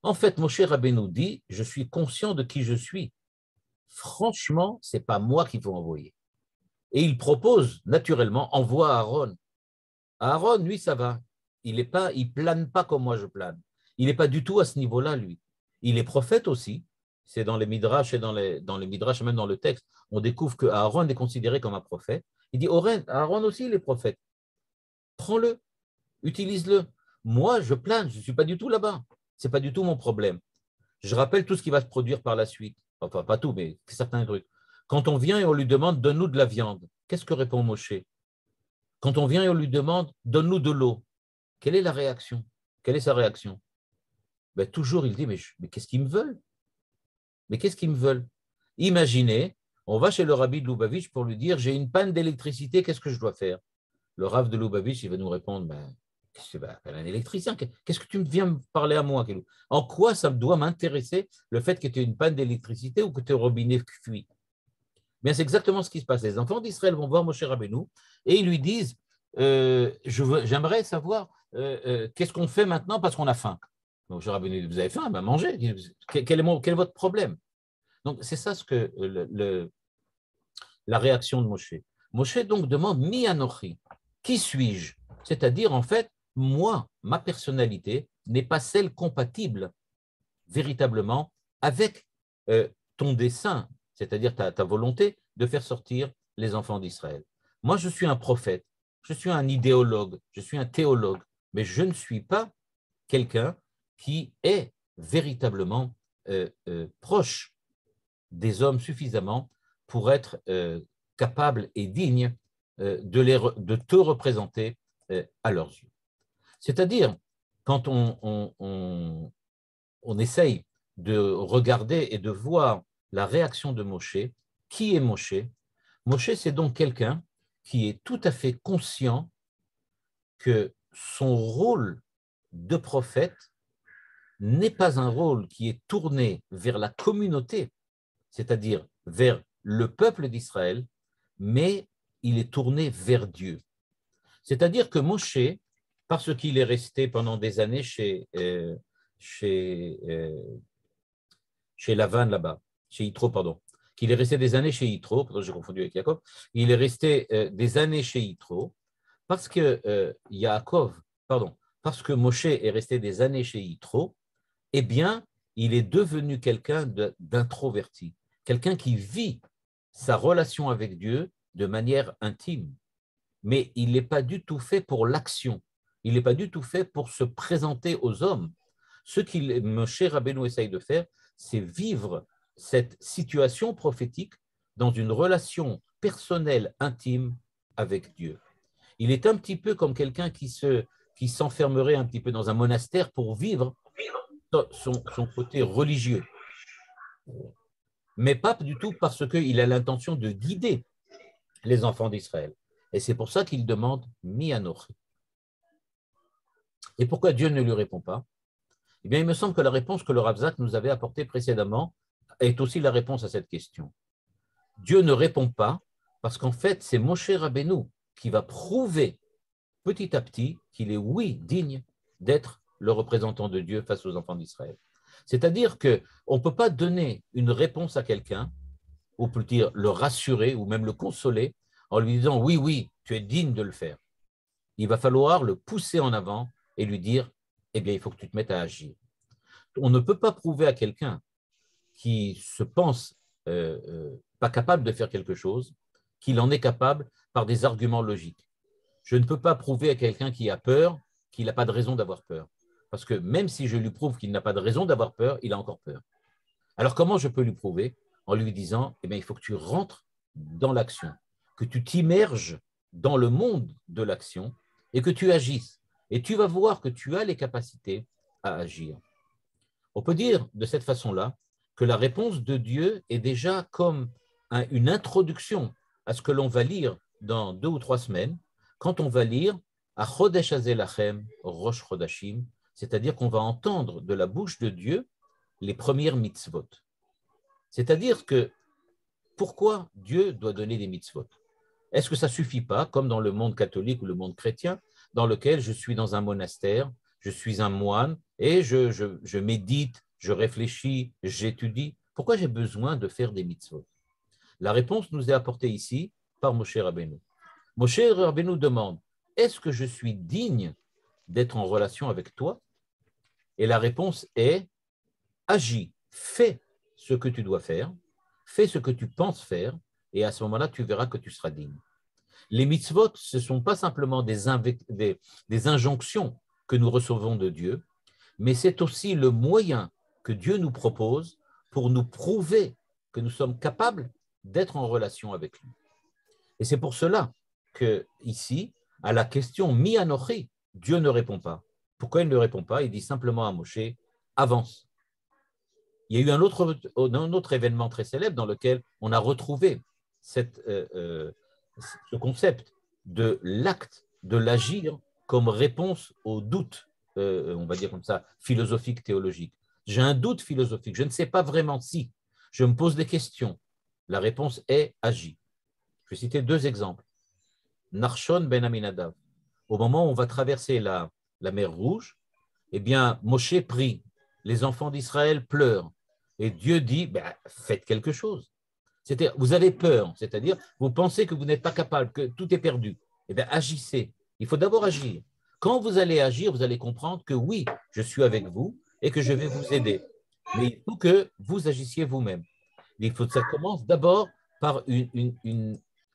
En fait, Moshe Rabbeinu dit, je suis conscient de qui je suis. Franchement, ce n'est pas moi qu'il faut envoyer. Et il propose, naturellement, envoie Aaron. Aaron, lui, ça va. Il plane pas comme moi je plane. Il n'est pas du tout à ce niveau-là, lui. Il est prophète aussi. C'est dans les Midrash et dans les Midrash, même dans le texte, on découvre que Aaron est considéré comme un prophète. Il dit, Aaron aussi, il est prophète. Prends-le, utilise-le. Moi, je plane, je ne suis pas du tout là-bas. Ce n'est pas du tout mon problème. Je rappelle tout ce qui va se produire par la suite. Enfin, pas tout, mais certains trucs. Quand on vient et on lui demande, donne-nous de la viande, qu'est-ce que répond Moshe? Quand on vient et on lui demande, donne-nous de l'eau, quelle est la réaction? Quelle est sa réaction? Ben, toujours, il dit, mais qu'est-ce qu'ils me veulent? Mais qu'est-ce qu'ils me veulent? Imaginez, on va chez le rabbi de Lubavitch pour lui dire, j'ai une panne d'électricité, qu'est-ce que je dois faire? Le rav de Lubavitch, il va nous répondre, appelle un électricien, qu'est-ce que tu viens me parler à moi? En quoi ça doit m'intéresser le fait que tu aies une panne d'électricité ou que tes robinets fuient? Bien, c'est exactement ce qui se passe. Les enfants d'Israël vont voir Moshe Rabbeinu et ils lui disent, j'aimerais savoir qu'est-ce qu'on fait maintenant parce qu'on a faim. Moshe Rabbeinu, vous avez faim, mangez. Quel est votre problème? Donc, c'est ça ce que la réaction de Moshe. Moshe donc demande, Mi anochi, qui suis-je? C'est-à-dire, en fait, moi, ma personnalité n'est pas celle compatible véritablement avec ton dessein, c'est-à-dire ta volonté de faire sortir les enfants d'Israël. Moi, je suis un prophète, je suis un idéologue, je suis un théologue, mais je ne suis pas quelqu'un qui est véritablement proche des hommes suffisamment pour être capable et digne de te représenter à leurs yeux. C'est-à-dire, quand on essaye de regarder et de voir la réaction de Moshe, qui est Moshe? Moshe, c'est donc quelqu'un qui est tout à fait conscient que son rôle de prophète n'est pas un rôle qui est tourné vers la communauté, c'est-à-dire vers le peuple d'Israël, mais il est tourné vers Dieu. C'est-à-dire que Moshe, parce qu'il est resté pendant des années chez Lavan là-bas, chez Yitro, pardon, qu'il est resté des années chez Yitro, pardon, j'ai confondu avec Yaakov, il est resté des années chez Yitro, parce que parce que Moshe est resté des années chez Yitro, eh bien, il est devenu quelqu'un d'introverti, quelqu'un qui vit sa relation avec Dieu de manière intime, mais il n'est pas du tout fait pour l'action, il n'est pas du tout fait pour se présenter aux hommes. Ce que Moshe Rabbeinu essaye de faire, c'est vivre cette situation prophétique dans une relation personnelle, intime avec Dieu. Il est un petit peu comme quelqu'un qui s'enfermerait un petit peu dans un monastère pour vivre son côté religieux, mais pas du tout parce qu'il a l'intention de guider les enfants d'Israël. Et c'est pour ça qu'il demande Mi anochi. Et pourquoi Dieu ne lui répond pas? Eh bien, il me semble que la réponse que le Rav Zak nous avait apportée précédemment est aussi la réponse à cette question. Dieu ne répond pas parce qu'en fait, c'est Moshe Rabbeinu qui va prouver petit à petit qu'il est, oui, digne d'être le représentant de Dieu face aux enfants d'Israël. C'est-à-dire qu'on ne peut pas donner une réponse à quelqu'un, ou peut dire le rassurer, ou même le consoler, en lui disant, oui, oui, tu es digne de le faire. Il va falloir le pousser en avant et lui dire, eh bien, il faut que tu te mettes à agir. On ne peut pas prouver à quelqu'un qui se pense pas capable de faire quelque chose, qu'il en est capable par des arguments logiques. Je ne peux pas prouver à quelqu'un qui a peur qu'il n'a pas de raison d'avoir peur. Parce que même si je lui prouve qu'il n'a pas de raison d'avoir peur, il a encore peur. Alors comment je peux lui prouver? En lui disant, eh bien, il faut que tu rentres dans l'action, que tu t'immerges dans le monde de l'action et que tu agisses. Et tu vas voir que tu as les capacités à agir. On peut dire de cette façon-là que la réponse de Dieu est déjà comme une introduction à ce que l'on va lire dans 2 ou 3 semaines, quand on va lire à Chodesh Azelachem, Rosh Chodashim, c'est-à-dire qu'on va entendre de la bouche de Dieu les premières mitzvot. C'est-à-dire que pourquoi Dieu doit donner des mitzvot? Est-ce que ça ne suffit pas, comme dans le monde catholique ou le monde chrétien, dans lequel je suis dans un monastère, je suis un moine, et je médite, je réfléchis, j'étudie? Pourquoi j'ai besoin de faire des mitzvot? La réponse nous est apportée ici par Moshe Rabbeinu. Moshe Rabbeinu demande, est-ce que je suis digne d'être en relation avec toi? Et la réponse est, agis, fais ce que tu dois faire, fais ce que tu penses faire, et à ce moment-là, tu verras que tu seras digne. Les mitzvot, ce ne sont pas simplement des injonctions que nous recevons de Dieu, mais c'est aussi le moyen que Dieu nous propose pour nous prouver que nous sommes capables d'être en relation avec lui. Et c'est pour cela que ici, à la question Mi Anochi, Dieu ne répond pas. Pourquoi il ne répond pas? Il dit simplement à Moshe, avance. Il y a eu un autre événement très célèbre dans lequel on a retrouvé ce concept de l'acte, de l'agir comme réponse au doute, on va dire comme ça, philosophique, théologique. J'ai un doute philosophique, je ne sais pas vraiment si. Je me pose des questions. La réponse est agis. Je vais citer 2 exemples. Narshon ben Aminadav. Au moment où on va traverser la mer Rouge, eh bien, Moshe prie. Les enfants d'Israël pleurent. Et Dieu dit, faites quelque chose. C'est-à-dire, vous avez peur, c'est-à-dire, vous pensez que vous n'êtes pas capable, que tout est perdu. Eh bien, agissez. Il faut d'abord agir. Quand vous allez agir, vous allez comprendre que oui, je suis avec vous et que je vais vous aider. Mais il faut que vous agissiez vous-même. Il faut que ça commence d'abord par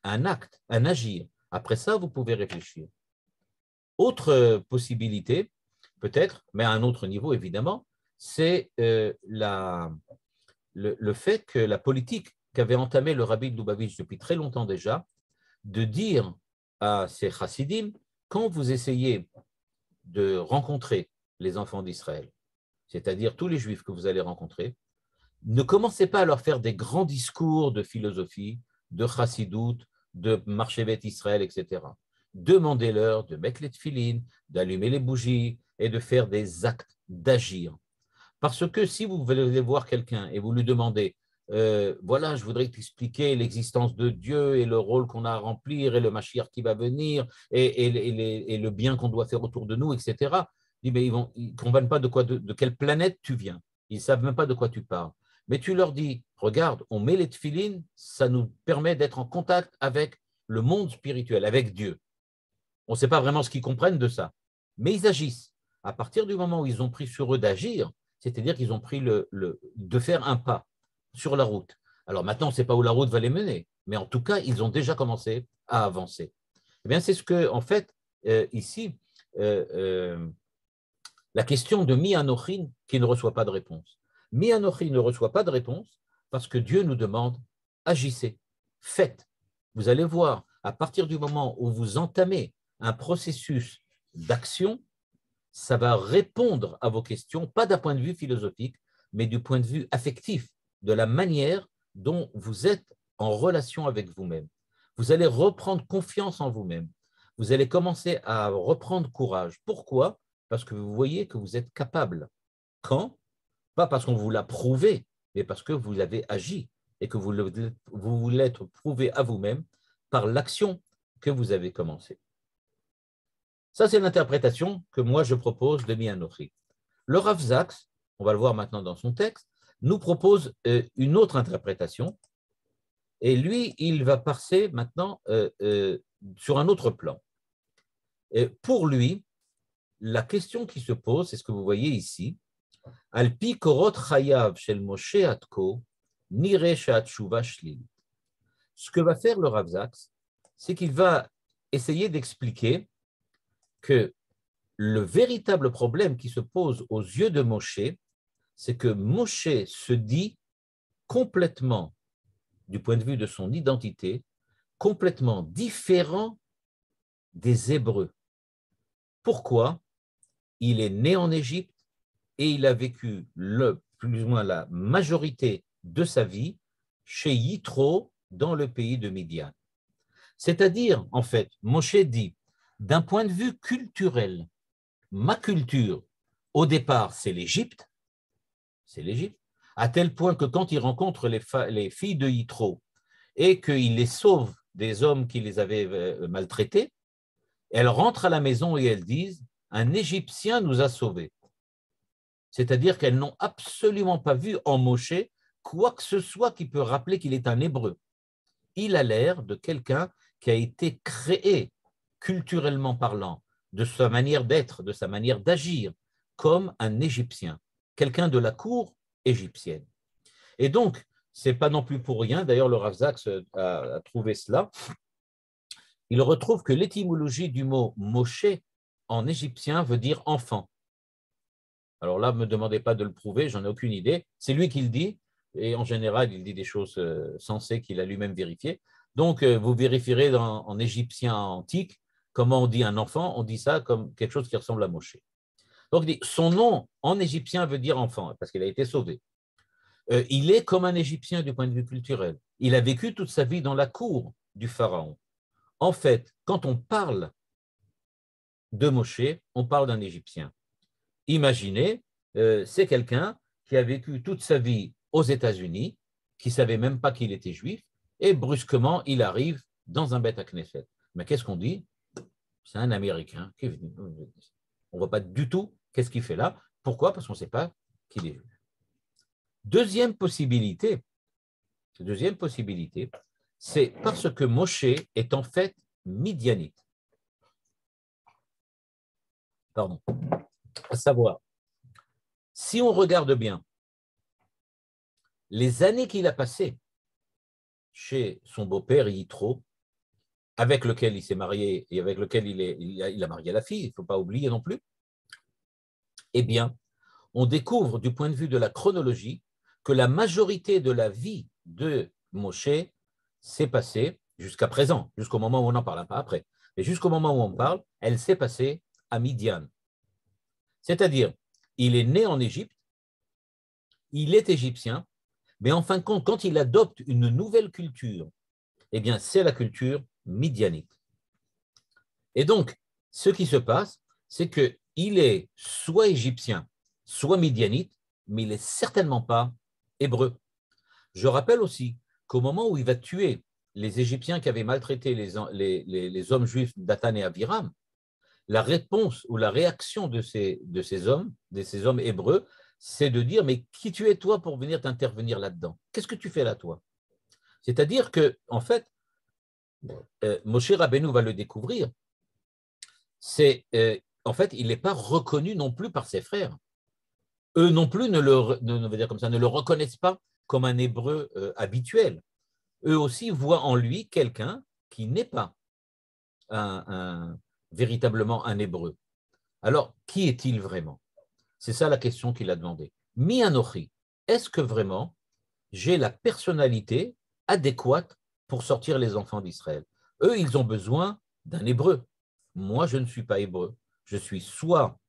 un acte, un agir. Après ça, vous pouvez réfléchir. Autre possibilité, peut-être, mais à un autre niveau évidemment, c'est le fait que la politique qu'avait entamée le rabbi de Lubavitch depuis très longtemps déjà, de dire à ces chassidim, quand vous essayez de rencontrer les enfants d'Israël, c'est-à-dire tous les juifs que vous allez rencontrer, ne commencez pas à leur faire des grands discours de philosophie, de chassidout, de marchevet Israël, etc. Demandez-leur de mettre les tefilines, d'allumer les bougies et de faire des actes, d'agir. Parce que si vous voulez voir quelqu'un et vous lui demandez voilà, je voudrais t'expliquer l'existence de Dieu et le rôle qu'on a à remplir et le Mashiach qui va venir et le bien qu'on doit faire autour de nous, etc. Mais ils ne comprennent pas de quelle planète tu viens. Ils ne savent même pas de quoi tu parles. Mais tu leur dis, regarde, on met les tefilines, ça nous permet d'être en contact avec le monde spirituel, avec Dieu. On ne sait pas vraiment ce qu'ils comprennent de ça, mais ils agissent. À partir du moment où ils ont pris sur eux d'agir, c'est-à-dire qu'ils ont pris de faire un pas sur la route. Alors maintenant, on ne sait pas où la route va les mener, mais en tout cas, ils ont déjà commencé à avancer. Eh bien, c'est ce que, en fait, ici, la question de Mi Anochin qui ne reçoit pas de réponse. Mi Anochin ne reçoit pas de réponse parce que Dieu nous demande, agissez, faites. Vous allez voir, à partir du moment où vous entamez un processus d'action, ça va répondre à vos questions, pas d'un point de vue philosophique, mais du point de vue affectif, de la manière dont vous êtes en relation avec vous-même. Vous allez reprendre confiance en vous-même. Vous allez commencer à reprendre courage. Pourquoi? Parce que vous voyez que vous êtes capable. Quand? Pas parce qu'on vous l'a prouvé, mais parce que vous avez agi et que vous voulez être prouvé à vous-même par l'action que vous avez commencée. Ça, c'est l'interprétation que moi, je propose de Mi Anochi. Le Rav Zaks, on va le voir maintenant dans son texte, nous propose une autre interprétation. Et lui, il va passer maintenant sur un autre plan. Et pour lui, la question qui se pose, c'est ce que vous voyez ici, Alpi korot chayav shel Moshe atko, nire she'atshuva shlil. Ce que va faire le Rav Zaks, c'est qu'il va essayer d'expliquer que le véritable problème qui se pose aux yeux de Moshe, c'est que Moshe se dit complètement, du point de vue de son identité, complètement différent des Hébreux. Pourquoi? Il est né en Égypte et il a vécu plus ou moins la majorité de sa vie chez Yitro, dans le pays de Midian. C'est-à-dire, en fait, Moshe dit, d'un point de vue culturel, ma culture, au départ, c'est l'Égypte, à tel point que quand il rencontre les filles de Yitro et qu'il les sauve des hommes qui les avaient maltraitées, elles rentrent à la maison et elles disent « Un Égyptien nous a sauvés ». C'est-à-dire qu'elles n'ont absolument pas vu en Moshe quoi que ce soit qui peut rappeler qu'il est un Hébreu. il a l'air de quelqu'un qui a été créé, culturellement parlant, de sa manière d'être, de sa manière d'agir, comme un Égyptien, quelqu'un de la cour égyptienne. Et donc, ce n'est pas non plus pour rien, d'ailleurs le Rav Zaks a trouvé cela, il retrouve que l'étymologie du mot Moshe en égyptien veut dire enfant. Alors là, ne me demandez pas de le prouver, j'en ai aucune idée. C'est lui qui le dit, et en général, il dit des choses sensées qu'il a lui-même vérifiées. Donc, vous vérifierez en égyptien antique comment on dit un enfant, on dit ça comme quelque chose qui ressemble à Moshe. Donc, son nom en égyptien veut dire enfant, parce qu'il a été sauvé. Il est comme un Égyptien du point de vue culturel. Il a vécu toute sa vie dans la cour du pharaon. En fait, quand on parle de Moshe, on parle d'un Égyptien. Imaginez, c'est quelqu'un qui a vécu toute sa vie aux États-Unis, qui ne savait même pas qu'il était juif, et brusquement, il arrive dans un Beth Knesset. Mais qu'est-ce qu'on dit? C'est un Américain qui est venu. On ne voit pas du tout qu'est-ce qu'il fait là. Pourquoi? Parce qu'on ne sait pas qu'il est juif. Deuxième possibilité, c'est parce que Moshe est en fait midianite. Pardon. À savoir, si on regarde bien, les années qu'il a passées chez son beau-père Yitro, avec lequel il s'est marié et avec lequel il a marié la fille, il ne faut pas oublier non plus, eh bien, on découvre du point de vue de la chronologie que la majorité de la vie de Moshe s'est passée jusqu'à présent, jusqu'au moment où on en parle, pas après, mais jusqu'au moment où on parle, elle s'est passée à Midian. C'est-à-dire, il est né en Égypte, il est égyptien, mais en fin de compte, quand il adopte une nouvelle culture, eh bien, c'est la culture midianite. Et donc, ce qui se passe, c'est qu'il est soit égyptien, soit midianite, mais il n'est certainement pas hébreu. Je rappelle aussi qu'au moment où il va tuer les Égyptiens qui avaient maltraité les hommes juifs Dathan et Abiram, la réponse ou la réaction de ces hommes hébreux, c'est de dire, mais qui tu es toi pour venir t'intervenir là-dedans? Qu'est-ce que tu fais là, toi? C'est-à-dire que, en fait, Moshe Rabbeinu va le découvrir, en fait, il n'est pas reconnu non plus par ses frères. Eux non plus ne le reconnaissent pas comme un hébreu habituel. Eux aussi voient en lui quelqu'un qui n'est pas véritablement un hébreu. Alors, qui est-il vraiment? C'est ça la question qu'il a demandé. Mi anochi, est-ce que vraiment j'ai la personnalité adéquate pour sortir les enfants d'Israël? Eux, ils ont besoin d'un hébreu. Moi, je ne suis pas hébreu. Je suis soit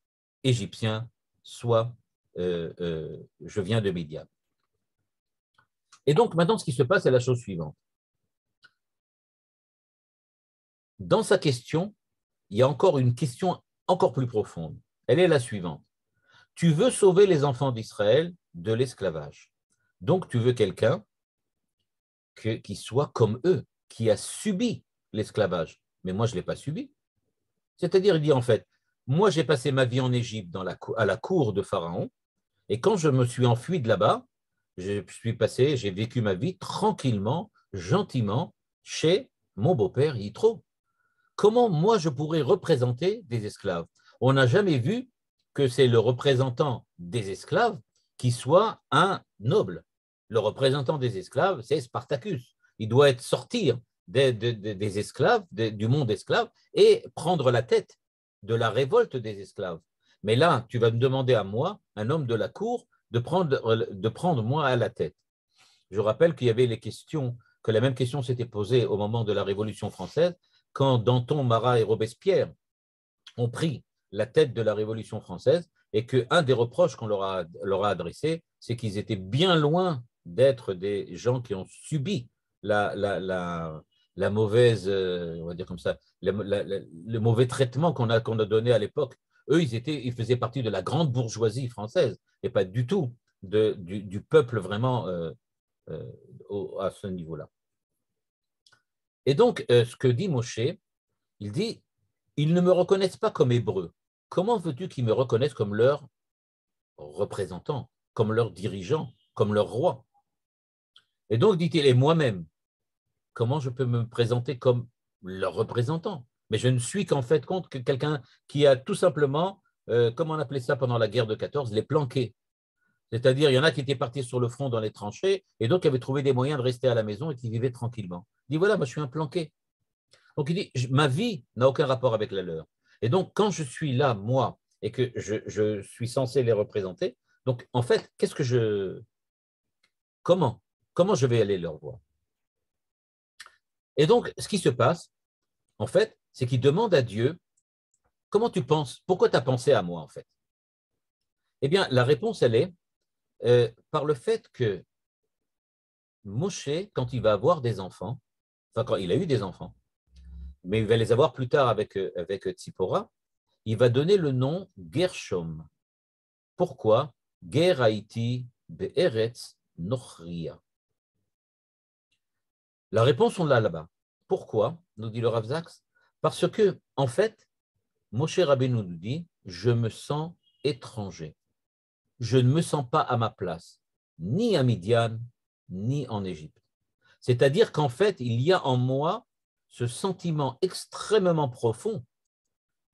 égyptien, soit je viens de Midian. Et donc, maintenant, ce qui se passe, c'est la chose suivante. Dans sa question, il y a encore une question encore plus profonde. Elle est la suivante. Tu veux sauver les enfants d'Israël de l'esclavage. Donc, tu veux quelqu'un qui soit comme eux, qui a subi l'esclavage. Mais moi, je ne l'ai pas subi. C'est-à-dire, il dit en fait, moi, j'ai passé ma vie en Égypte à la cour de Pharaon, et quand je me suis enfui de là-bas, j'ai vécu ma vie tranquillement, gentiment, chez mon beau-père Yitro. Comment moi je pourrais représenter des esclaves? On n'a jamais vu que c'est le représentant des esclaves qui soit un noble. Le représentant des esclaves, c'est Spartacus. Il doit sortir des esclaves, du monde esclave, et prendre la tête de la révolte des esclaves. Mais là, tu vas me demander à moi, un homme de la cour, de prendre moi à la tête. Je rappelle qu'il y avait que la même question s'était posée au moment de la Révolution française, quand Danton, Marat et Robespierre ont pris la tête de la Révolution française, et qu'un des reproches qu'on leur a adressé, c'est qu'ils étaient bien loin d'être des gens qui ont subi la mauvaise, on va dire comme ça, le mauvais traitement qu'on a donné à l'époque. Eux, ils faisaient partie de la grande bourgeoisie française et pas du tout du peuple vraiment à ce niveau-là. Et donc, ce que dit Moshe, il dit, ils ne me reconnaissent pas comme hébreu. Comment veux-tu qu'ils me reconnaissent comme leur représentant, comme leur dirigeant, comme leur roi? Et donc, dit-il, et moi-même, comment je peux me présenter comme leur représentant? Mais je ne suis qu'en fait compte que quelqu'un qui a tout simplement, comme on appelait ça pendant la guerre de 14, les planqués. C'est-à-dire, il y en a qui étaient partis sur le front dans les tranchées et d'autres qui avaient trouvé des moyens de rester à la maison et qui vivaient tranquillement. Il dit, voilà, moi je suis un planqué. Donc il dit, ma vie n'a aucun rapport avec la leur. Et donc, quand je suis là, moi, et que je suis censé les représenter, donc en fait, comment je vais aller leur voir? Et donc, ce qui se passe, en fait, c'est qu'il demande à Dieu, comment tu penses, pourquoi tu as pensé à moi, en fait? Eh bien, la réponse, elle est par le fait que Moshe, quand il va avoir des enfants, enfin, quand il a eu des enfants, mais il va les avoir plus tard avec Tzipora, il va donner le nom Gershom. Pourquoi? Ger Haïti Be'eretz Nochria. La réponse, on l'a là-bas. Pourquoi? Nous dit le Rav Zaks. Parce que, en fait, Moshe Rabbeinu nous dit, je me sens étranger. Je ne me sens pas à ma place, ni à Midian, ni en Égypte. C'est-à-dire qu'en fait, il y a en moi ce sentiment extrêmement profond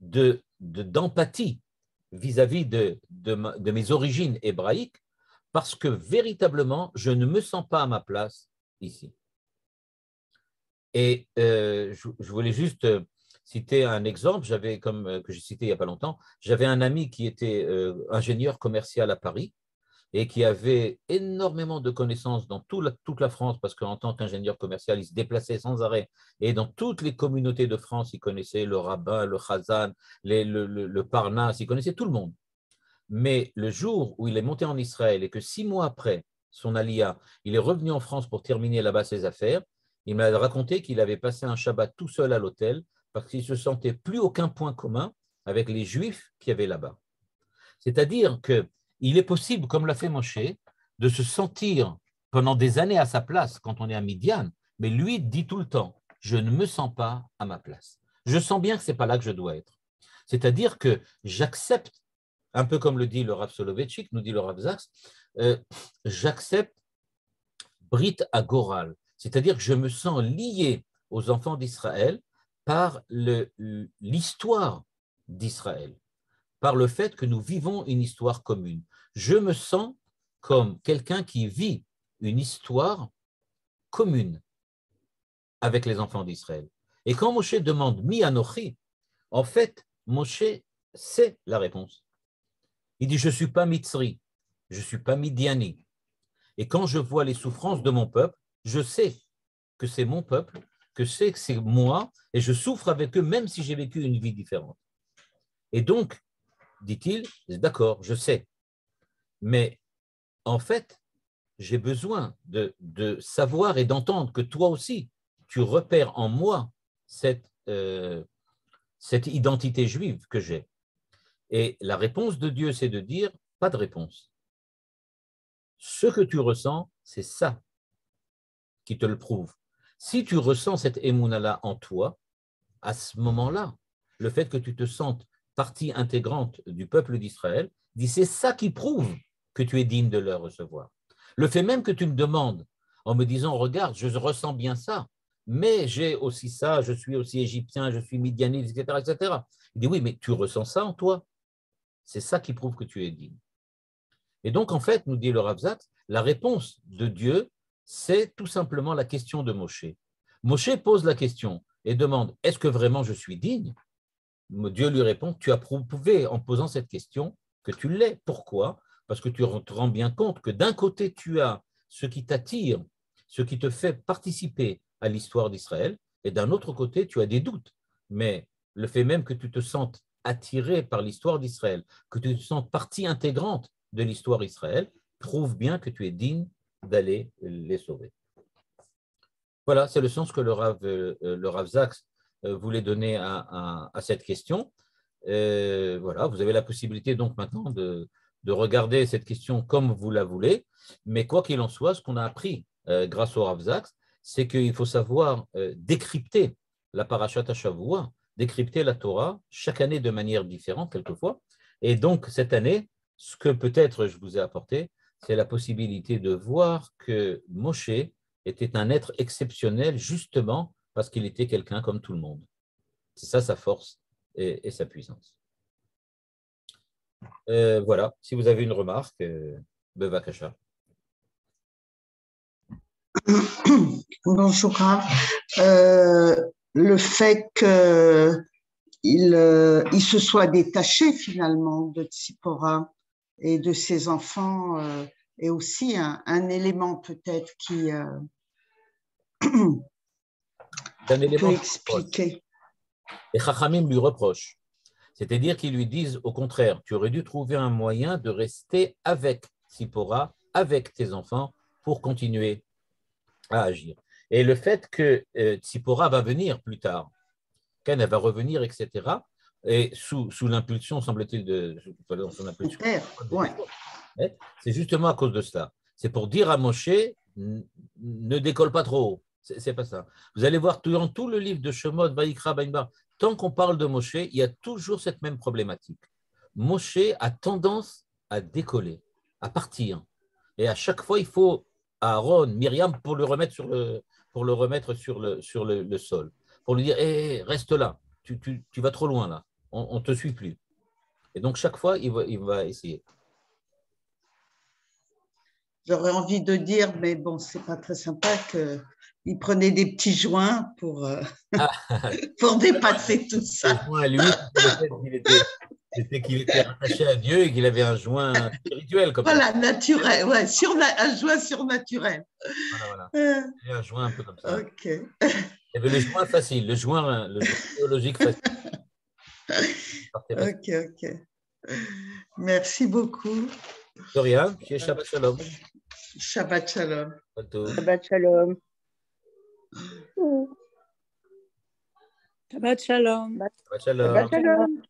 d'empathie vis-à-vis de mes origines hébraïques, parce que véritablement, je ne me sens pas à ma place ici. Et je voulais juste citer un exemple, que j'ai cité il n'y a pas longtemps, j'avais un ami qui était ingénieur commercial à Paris, et qui avait énormément de connaissances dans toute la France, parce qu'en tant qu'ingénieur commercial, il se déplaçait sans arrêt. Et dans toutes les communautés de France, il connaissait le rabbin, le chazan, le parnas, il connaissait tout le monde. Mais le jour où il est monté en Israël et que 6 mois après son alia, il est revenu en France pour terminer là-bas ses affaires, il m'a raconté qu'il avait passé un Shabbat tout seul à l'hôtel parce qu'il ne se sentait plus aucun point commun avec les Juifs qu'il y avait là-bas. C'est-à-dire qu'il est possible, comme l'a fait Moshe, de se sentir pendant des années à sa place quand on est à Midian, mais lui dit tout le temps, je ne me sens pas à ma place. Je sens bien que ce n'est pas là que je dois être. C'est-à-dire que j'accepte, un peu comme le dit le Rav Soloveitchik, nous dit le Rav Zaks, j'accepte Brit Agoral, c'est-à-dire que je me sens lié aux enfants d'Israël par l'histoire d'Israël, par le fait que nous vivons une histoire commune. Je me sens comme quelqu'un qui vit une histoire commune avec les enfants d'Israël. Et quand Moshe demande Mi Anochi, en fait, Moshe sait la réponse. Il dit, je ne suis pas Mitzri, je ne suis pas Midiani. Et quand je vois les souffrances de mon peuple, je sais que c'est mon peuple, que c'est moi, et je souffre avec eux, même si j'ai vécu une vie différente. Et donc, dit-il, d'accord, je sais. Mais en fait, j'ai besoin de savoir et d'entendre que toi aussi, tu repères en moi cette identité juive que j'ai. Et la réponse de Dieu, c'est de dire, pas de réponse. Ce que tu ressens, c'est ça qui te le prouve. Si tu ressens cette émouna-là en toi, à ce moment-là, le fait que tu te sentes partie intégrante du peuple d'Israël, dit c'est ça qui prouve que tu es digne de le recevoir. Le fait même que tu me demandes en me disant, regarde, je ressens bien ça, mais j'ai aussi ça, je suis aussi égyptien, je suis midianite, etc., etc. Il dit, oui, mais tu ressens ça en toi. C'est ça qui prouve que tu es digne. Et donc, en fait, nous dit le Rav Zaks, la réponse de Dieu, c'est tout simplement la question de Moshe. Moshe pose la question et demande, est-ce que vraiment je suis digne? Dieu lui répond, tu as prouvé en posant cette question que tu l'es. Pourquoi? Parce que tu te rends bien compte que d'un côté, tu as ce qui t'attire, ce qui te fait participer à l'histoire d'Israël, et d'un autre côté, tu as des doutes. Mais le fait même que tu te sentes attiré par l'histoire d'Israël, que tu te sentes partie intégrante de l'histoire d'Israël, prouve bien que tu es digne d'aller les sauver. Voilà, c'est le sens que le Rav Zaks voulait donner à cette question. Voilà, vous avez la possibilité donc maintenant de regarder cette question comme vous la voulez, mais quoi qu'il en soit, ce qu'on a appris grâce au Rav Zaks, c'est qu'il faut savoir décrypter la Parashat HaShavua, décrypter la Torah chaque année de manière différente quelquefois. Et donc cette année, ce que peut-être je vous ai apporté, c'est la possibilité de voir que Moshe était un être exceptionnel justement parce qu'il était quelqu'un comme tout le monde. C'est ça sa force et sa puissance. Voilà, si vous avez une remarque, Bevakasha. Bon, Choukran. Le fait qu'il se soit détaché finalement de Tzipora et de ses enfants est aussi un élément peut-être qui peut expliquer. Les Chachamim lui reprochent. C'est-à-dire qu'ils lui disent au contraire, tu aurais dû trouver un moyen de rester avec Tzipora, avec tes enfants, pour continuer à agir. Et le fait que Tzipora va venir plus tard, qu'elle va revenir, etc., et sous l'impulsion, semble-t-il, de son impulsion, ouais. c'est justement à cause de cela. C'est pour dire à Moshe, ne décolle pas trop haut. C'est pas ça. Vous allez voir durant tout le livre de Shemot, Vaïkra, Baïmba, tant qu'on parle de Moshe, il y a toujours cette même problématique. Moshe a tendance à décoller, à partir. Et à chaque fois, il faut Aaron, Myriam pour le remettre sur le sol. Pour lui dire, hey, reste là, tu vas trop loin là, on ne te suit plus. Et donc, chaque fois, il va essayer. J'aurais envie de dire, mais bon, c'est pas très sympa qu'il prenait des petits joints pour dépasser tout ça. Les joints à lui, c'était qu'il était rattaché à Dieu et qu'il avait un joint spirituel. Comme voilà, ça. naturel, ouais, un joint surnaturel. Voilà. Il un joint un peu comme ça. Ok. Il y avait le joint facile, le joint théologique facile. Ok. Merci beaucoup. De rien, Shabbat Shalom. Shabbat Shalom. Shabbat Shalom. Shabbat Shalom. Shabbat Shalom. Shabbat Shalom.